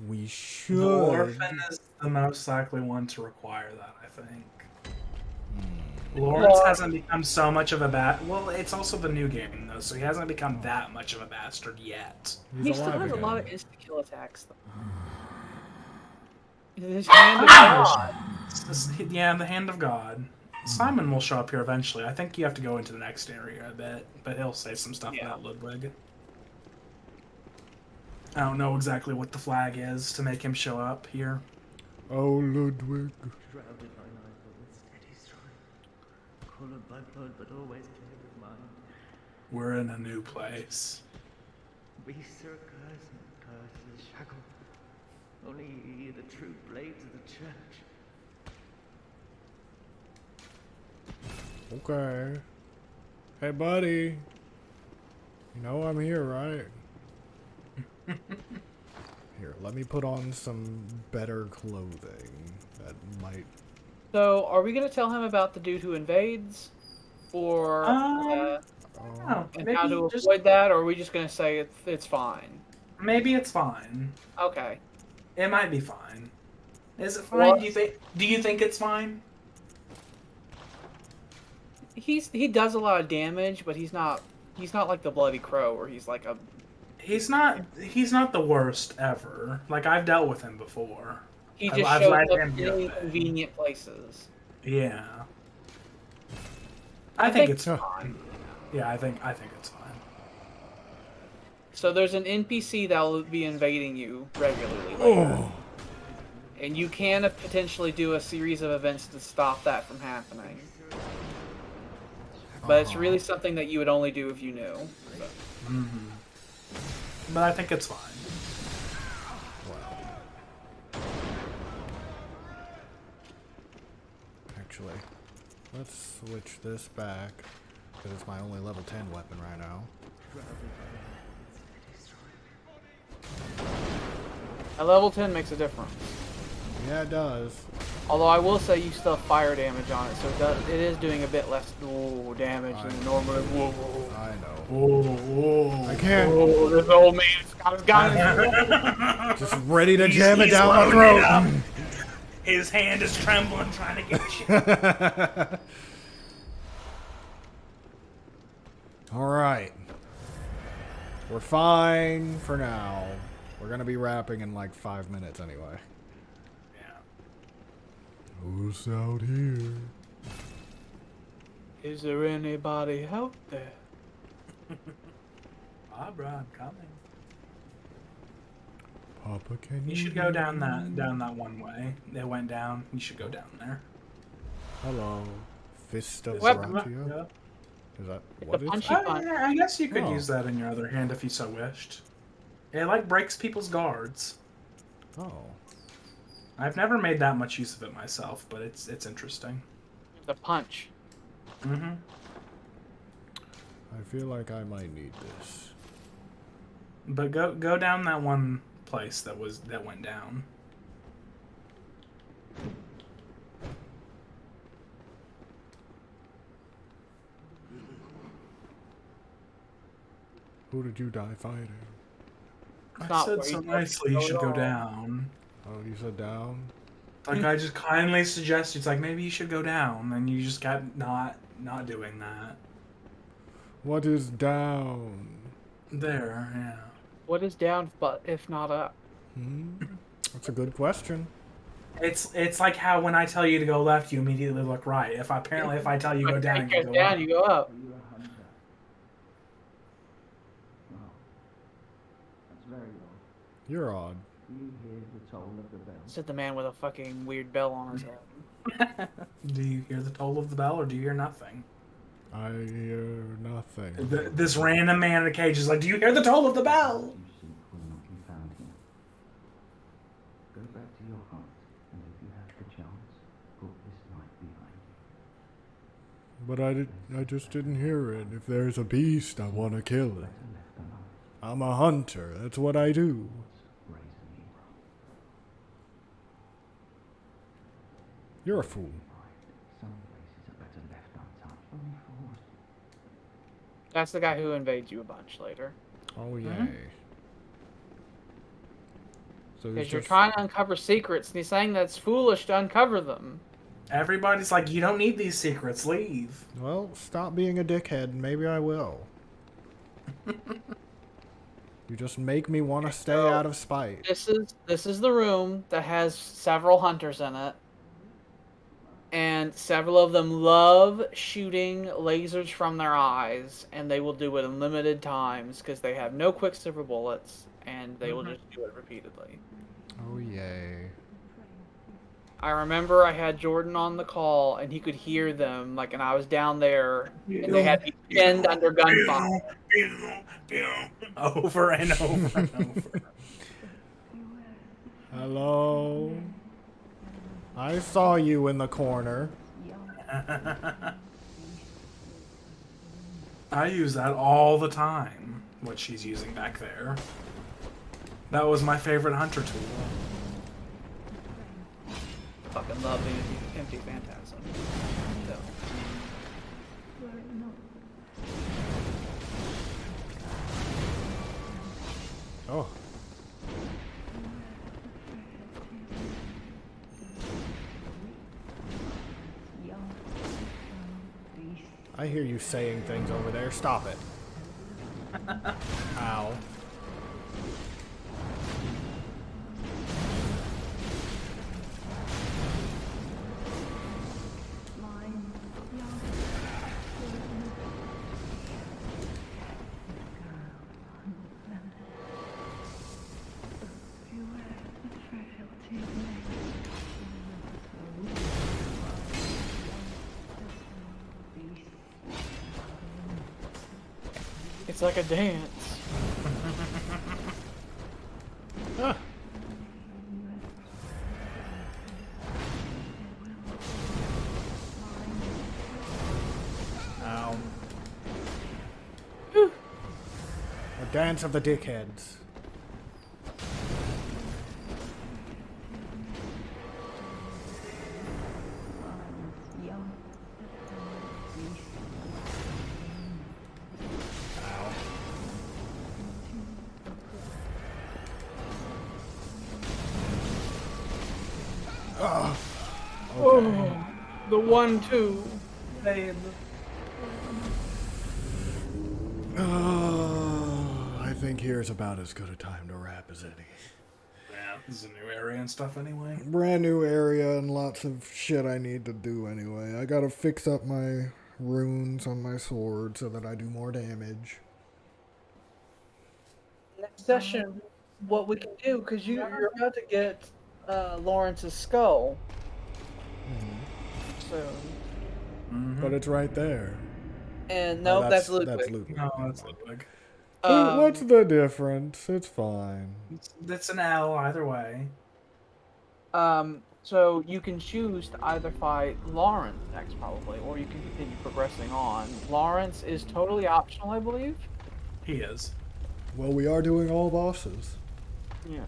we should. The orphan is the most likely one to require that, I think. Lawrence hasn't become so much of a Well, it's also the new game, though, so he hasn't become that much of a bastard yet. He still alive has a again. lot of insta-kill attacks, though. His hand of God. Yeah, the Hand of God. Simon will show up here eventually. I think you have to go into the next area a bit, but he'll say some stuff about Ludwig. I don't know exactly what the flag is to make him show up here. Oh, Ludwig. Shrouded by night, but with steady stride. Colored by blood, but always clear of mind. We're in a new place. Beasts are a curse, and curse is shackle. Only ye, the true blades of the church. Okay. Hey, buddy. You know I'm here, right? Here, let me put on some better clothing. That might... So, are we gonna tell him about the dude who invades? Or, and how to avoid that? Or are we just gonna say it's fine? Maybe it's fine. Okay. It might be fine. Is it fine? Well, Do you think it's fine? he does a lot of damage, but he's not like the Bloody Crow where he's like a... He's not the worst ever. Like, I've dealt with him before. He just I've shows let up him do in it. convenient places. Yeah. I think it's fine. fine. Yeah, I think it's fine. So there's an NPC that will be invading you regularly later. And you can potentially do a series of events to stop that from happening. But it's really something that you would only do if you knew. So. But I think it's fine. Actually, let's switch this back, because it's my only level 10 weapon right now. A level 10 makes a difference. Yeah, it does. Although I will say you still have fire damage on it, so it is doing a bit less damage than normal. I know. Whoa. I can't. Oh, this old man's got his gun. Just ready to jam it down my throat. His hand is trembling trying to get you. Alright. We're fine for now. We're gonna be wrapping in like 5 minutes anyway. Who's out here? Is there anybody out there? Barbara, I'm coming. Papa, can You should go down that one way. It went down. You should go down there. Hello. Fist of Weapon. Zeratia? Is that what The it's? punchy punch. Yeah, I guess you could Oh. use that in your other hand if you so wished. It like breaks people's guards. Oh. I've never made that much use of it myself, but it's interesting. The punch. Mm-hmm. I feel like I might need this. But go down that one place that went down. Who did you die fighting? I said so nicely you should go down. Oh, you said down? Like, I just kindly suggest, it's like, maybe you should go down, and you just kept not doing that. What is down? There, yeah. What is down but if not up? That's a good question. It's like how when I tell you to go left, you immediately look right. If I tell you go down, you go down, up. you go up. You're a hunter. Wow. That's very odd. You're odd. Do you hear the toll of the bell? Said the man with a fucking weird bell on his head. Do you hear the toll of the bell, or do you hear nothing? I hear nothing. This random man in a cage is like, do you hear the toll of the bell? You seek will not be found here. Go back to your heart, and if you have the chance, put this night behind you. But I just didn't hear it. If there's a beast, I want to kill it. Better left alone. I'm a hunter. That's what I do. Raise an hero. You're a fool. Some places are better left untouched. Only fools. That's the guy who invades you a bunch later. Oh, yay. So Because you're trying to uncover secrets, and he's saying that's foolish to uncover them. Everybody's like, you don't need these secrets. Leave. Well, stop being a dickhead, and maybe I will. You just make me want to stay out of spite. This is the room that has several hunters in it. And several of them love shooting lasers from their eyes, and they will do it in limited times because they have no quicksilver bullets, and they will just do it repeatedly. Oh, yay. I remember I had Jordan on the call, and he could hear them, like, and I was down there, and they had me pinned under gunfire. Over and over and over. Hello? I saw you in the corner. I use that all the time, what she's using back there. That was my favorite hunter tool. Fucking love the empty phantasm. So. Oh. I hear you saying things over there. Stop it. Ow. It's like a dance. Ah. Ow. Whew. A dance of the dickheads. Okay. Oh, the 1-2. Babe. I think here's about as good a time to wrap as any. Yeah, this is a new area and stuff anyway. Brand new area and lots of shit I need to do anyway. I gotta fix up my runes on my sword so that I do more damage. Next session, what we can do, because you're about to get Lawrence's skull soon. Mm-hmm. But it's right there. And no, that's Ludwig. That's Ludwig. No, that's Ludwig. What's the difference? It's fine. It's an L either way. So you can choose to either fight Lawrence next, probably, or you can continue progressing on. Lawrence is totally optional, I believe. He is. Well, we are doing all bosses. Yeah.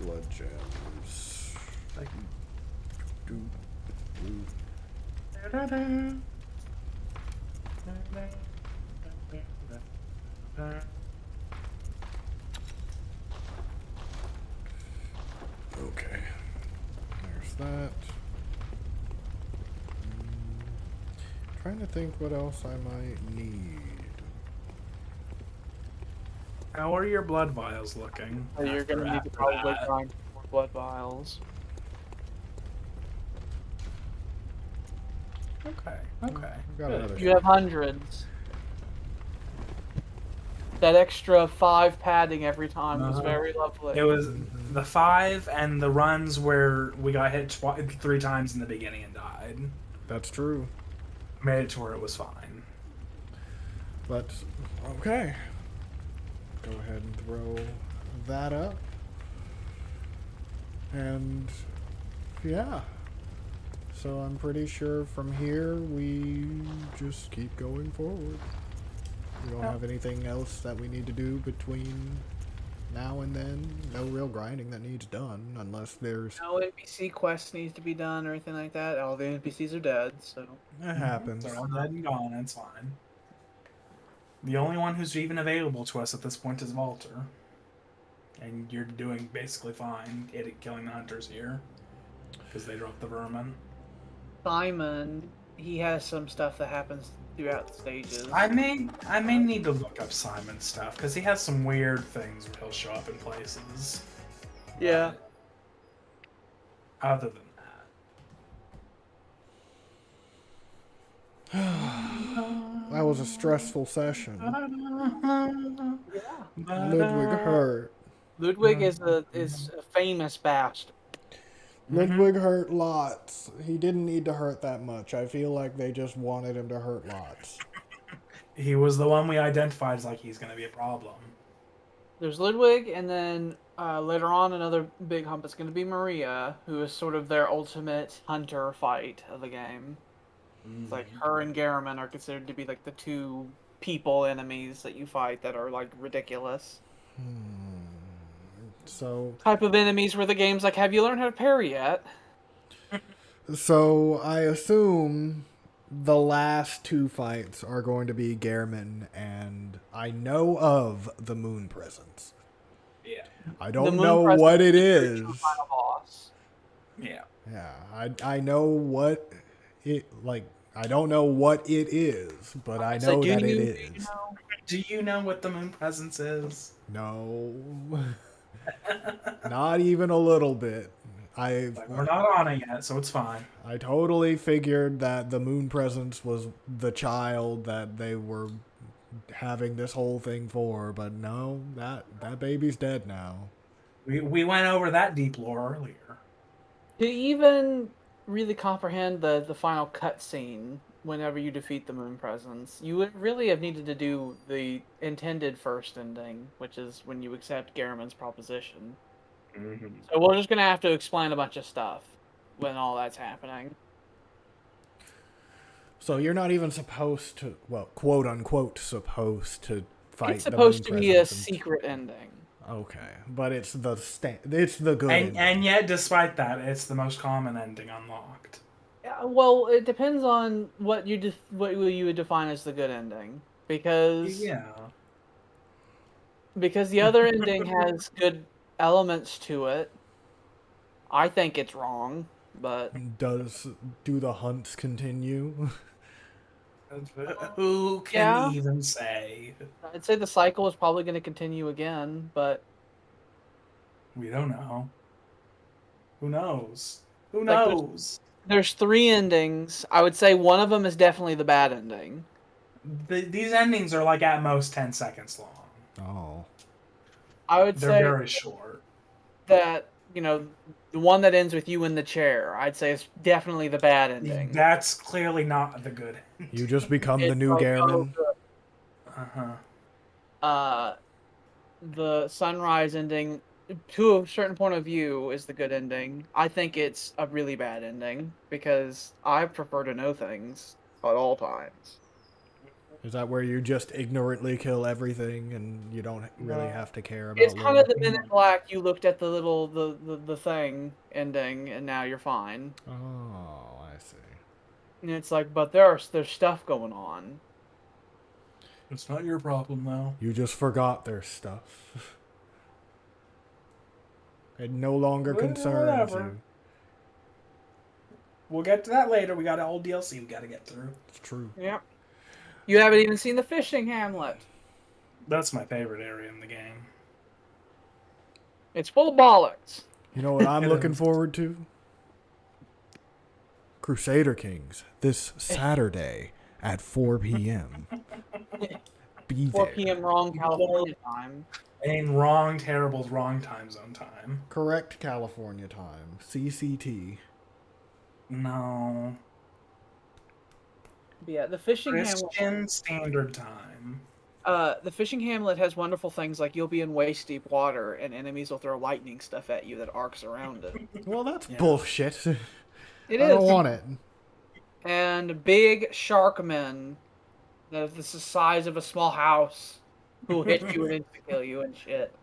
Blood gems. Like, Okay. There's that. Trying to think what else I might need. how are your blood vials looking? So you're going to need to probably grind more blood vials. Okay. I've got another. You have hundreds. That extra 5 padding every time was very lovely. It was the 5 and the runs where we got hit 3 times in the beginning and died. That's true. Made it to where it was fine. But, okay. Go ahead and throw that up. And, yeah. So I'm pretty sure from here we just keep going forward. We don't have anything else that we need to do between now and then. No real grinding that needs done, unless there's... No NPC quests needs to be done or anything like that. All the NPCs are dead, so... That happens. They're all dead and gone, it's fine. The only one who's even available to us at this point is Walter. and you're doing basically fine killing the hunters here because they drop the vermin. Simon, he has some stuff that happens throughout the stages. I may need to look up Simon's stuff because he has some weird things where he'll show up in places. Yeah. But other than That was a stressful session. Yeah. Ludwig hurt. Ludwig is a famous bastard. Ludwig hurt lots. He didn't need to hurt that much. I feel like they just wanted him to hurt lots. he was the one we identified as like he's going to be a problem. There's Ludwig, and then later on another big hump is going to be Maria, who is sort of their ultimate hunter fight of the game. It's like her and Garamond are considered to be like the two people enemies that you fight that are like ridiculous. So Type of enemies where the game's like, have you learned how to parry yet? So I assume the last two fights are going to be Garamond and I know of the Moon Presence. Yeah. I don't know what it is. Final boss. Yeah. Yeah, I know what it like. I don't know what it is, but I know that it is. Do you know what the Moon Presence is? No, not even a little bit. We're not on it yet, so it's fine. I totally figured that the Moon Presence was the child that they were having this whole thing for, but no, that baby's dead now. We went over that deep lore earlier. To even really comprehend the final cutscene whenever you defeat the Moon Presence, you would really have needed to do the intended first ending, which is when you accept Garamond's proposition. Mm-hmm. So we're just going to have to explain a bunch of stuff when all that's happening. So you're not even supposed to, well, quote unquote, supposed to fight. It's supposed to be a secret ending. Okay, but it's the good ending. And yet, despite that, it's the most common ending unlocked. Well, it depends on what you would define as the good ending, because the other ending has good elements to it. I think it's wrong, but do the hunts continue? Who can even say? I'd say the cycle is probably going to continue again, but we don't know. Who knows? Who knows? There's 3 endings. I would say one of them is definitely the bad ending. These endings are like at most 10 seconds long. Oh. I would they're say very short. That, the one that ends with you in the chair, I'd say is definitely the bad ending. That's clearly not the good ending. You just become the new Garamond. The sunrise ending, to a certain point of view, is the good ending. I think it's a really bad ending because I prefer to know things at all times. Is that where you just ignorantly kill everything and you don't really have to care about? It's kind of the Men in Black. You looked at the little the thing ending, and now you're fine. Oh, I see. And it's like, but there's stuff going on. It's not your problem, though. You just forgot their stuff. It no longer concerns you. We'll get to that later. We got all DLC we got to get through. It's true. Yep. You haven't even seen the fishing hamlet. That's my favorite area in the game. It's full of bollocks. You know what I'm looking forward to? Crusader Kings this Saturday at 4 p.m. Be 4 there. p.m. wrong California time. And wrong time zone time. Correct California time. CCT. No. But yeah, the fishing Christian Standard Time. The fishing hamlet has wonderful things like you'll be in waist deep water and enemies will throw lightning stuff at you that arcs around it. Well, that's bullshit. I don't want it. And big sharkmen that is the size of a small house who hit you and insta-kill you and shit.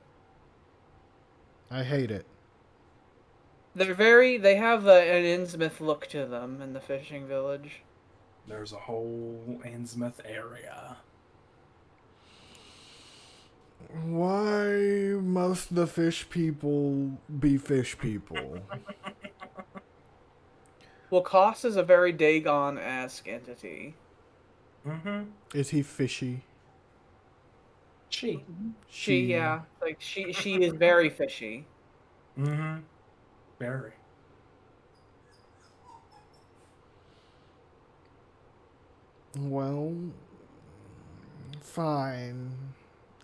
I hate it. They have an Innsmouth look to them in the fishing village. There's a whole Innsmouth area. Why must the fish people be fish people? Well, Koss is a very Dagon-esque entity. Mm-hmm. Is he fishy? She. Yeah, like she is very fishy. Mm-hmm. Very. Well, fine.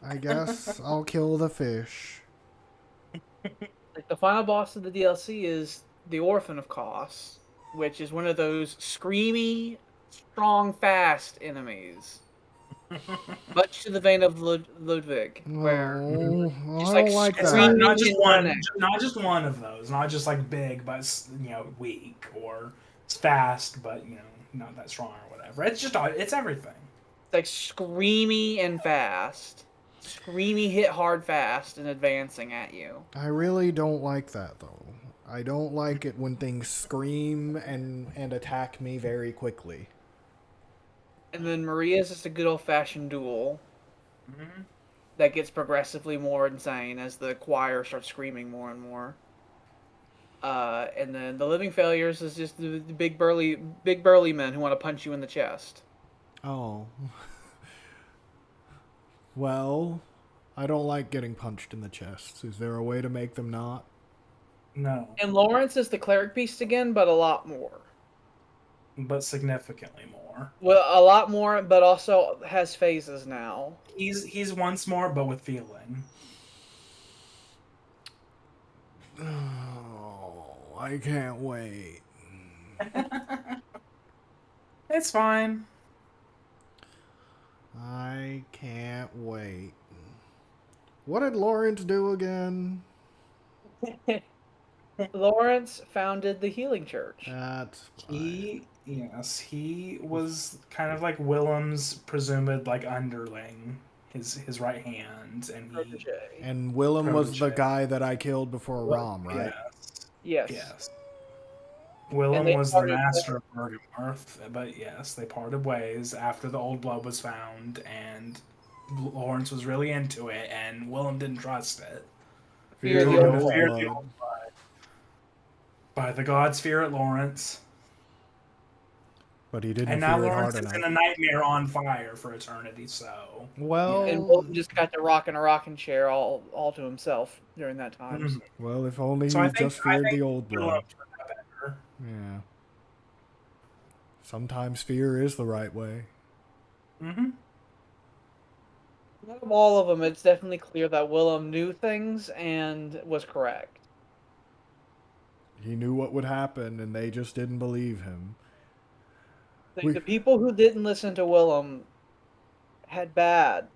I guess I'll kill the fish. Like the final boss of the DLC is the Orphan of Koss, which is one of those screamy, strong, fast enemies. Much to the vein of Ludwig, where No, just I like don't like It's that. not just and one, running. not just one of those. Not just like big, but weak, or it's fast, but not that strong or whatever. It's everything. It's like screamy and fast. Screamy, hit hard, fast, and advancing at you. I really don't like that though. I don't like it when things scream and attack me very quickly. And then Maria's just a good old-fashioned duel Mm-hmm. that gets progressively more insane as the choir starts screaming more and more. And then the living failures is just the big burly men who want to punch you in the chest. Oh. Well, I don't like getting punched in the chest. Is there a way to make them not? No, And Lawrence is the cleric beast again, but a lot more. but significantly more. Well, a lot more, but also has phases now. He's once more, but with feeling. Oh, I can't wait. It's fine. I can't wait. What did Lawrence do again? Lawrence founded the Healing Church. That's fine. He was kind of like Willem's presumed like underling, his right hand, And Willem was the Protege. guy that I killed before Rom, right? Yes. Willem they was the parted master of Bergenworth, but yes, they parted ways after the Old Blood was found, and Lawrence was really into it, and Willem didn't trust it. Fear the the old Old Fear blood. the Old Blood. By the gods, fear it, Lawrence. But he didn't And now fear it Lawrence hard is enough. in a nightmare on fire for eternity, so... Well, And Bolton just got to rock in a rocking chair all to himself during that time. Mhm. well, if only So he I think, just feared the old Willem blood. turned out better. Yeah. Sometimes fear is the right way. Mm-hmm. Out of all of them, it's definitely clear that Willem knew things and was correct. He knew what would happen, and they just didn't believe him. The people who didn't listen to Willem had bad.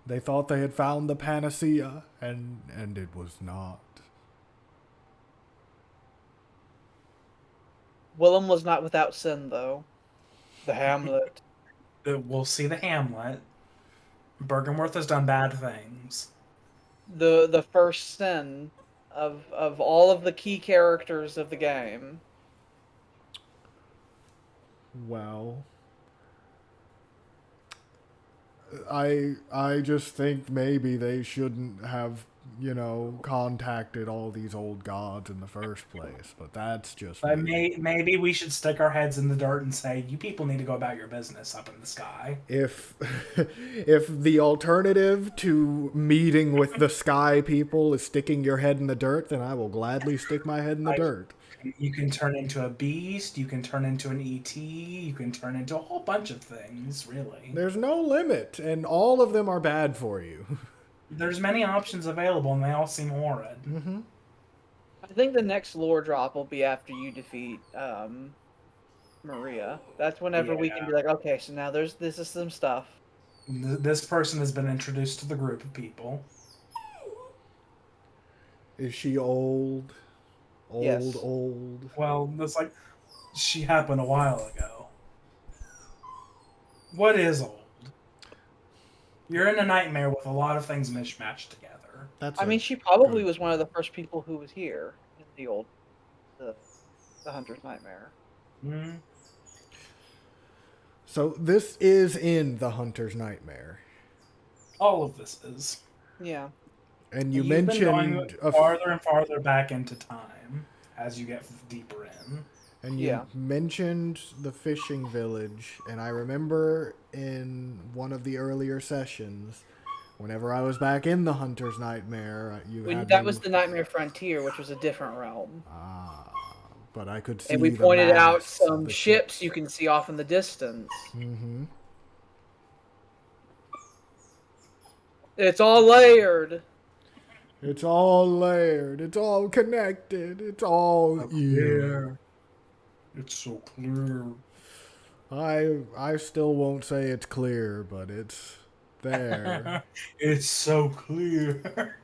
They thought they had found the panacea, and it was not. Willem was not without sin, though. The Hamlet. We'll see the Hamlet. Bergenworth has done bad things. The first sin of all of the key characters of the game. Well, I just think maybe they shouldn't have, contacted all these old gods in the first place. But that's just But me. maybe we should stick our heads in the dirt and say, you people need to go about your business up in the sky. If if the alternative to meeting with the sky people is sticking your head in the dirt, then I will gladly stick my head in the dirt. You can turn into a beast, you can turn into an ET, you can turn into a whole bunch of things, really. There's no limit, and all of them are bad for you. There's many options available, and they all seem horrid. Mm-hmm. I think the next lore drop will be after you defeat Maria. That's whenever we can be like, okay, so now this is some stuff. This person has been introduced to the group of people. Is she old? Yes. Old? Well, it's like, she happened a while ago. What is old? You're in a nightmare with a lot of things mishmashed together. I mean, she probably was one of the first people who was here in the Hunter's Nightmare. Mm-hmm. So this is in the Hunter's Nightmare. all of this is. Yeah. And you You've been going mentioned farther and farther back into time as you get deeper in. And you mentioned the fishing village, and I remember in one of the earlier sessions, whenever I was back in the Hunter's Nightmare, That was the Nightmare Frontier, which was a different realm. But I could see and we the pointed out masts of some the ships you can see off in the distance. Mm-hmm. It's all layered. It's all layered. It's all connected. It's all clear. It's so clear. I still won't say it's clear, but it's there. It's so clear.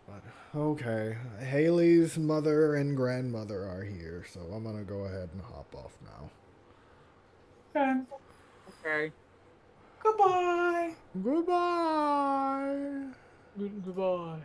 But okay, Haley's mother and grandmother are here, so I'm gonna go ahead and hop off now. Okay. Okay. Goodbye. Goodbye. Goodbye.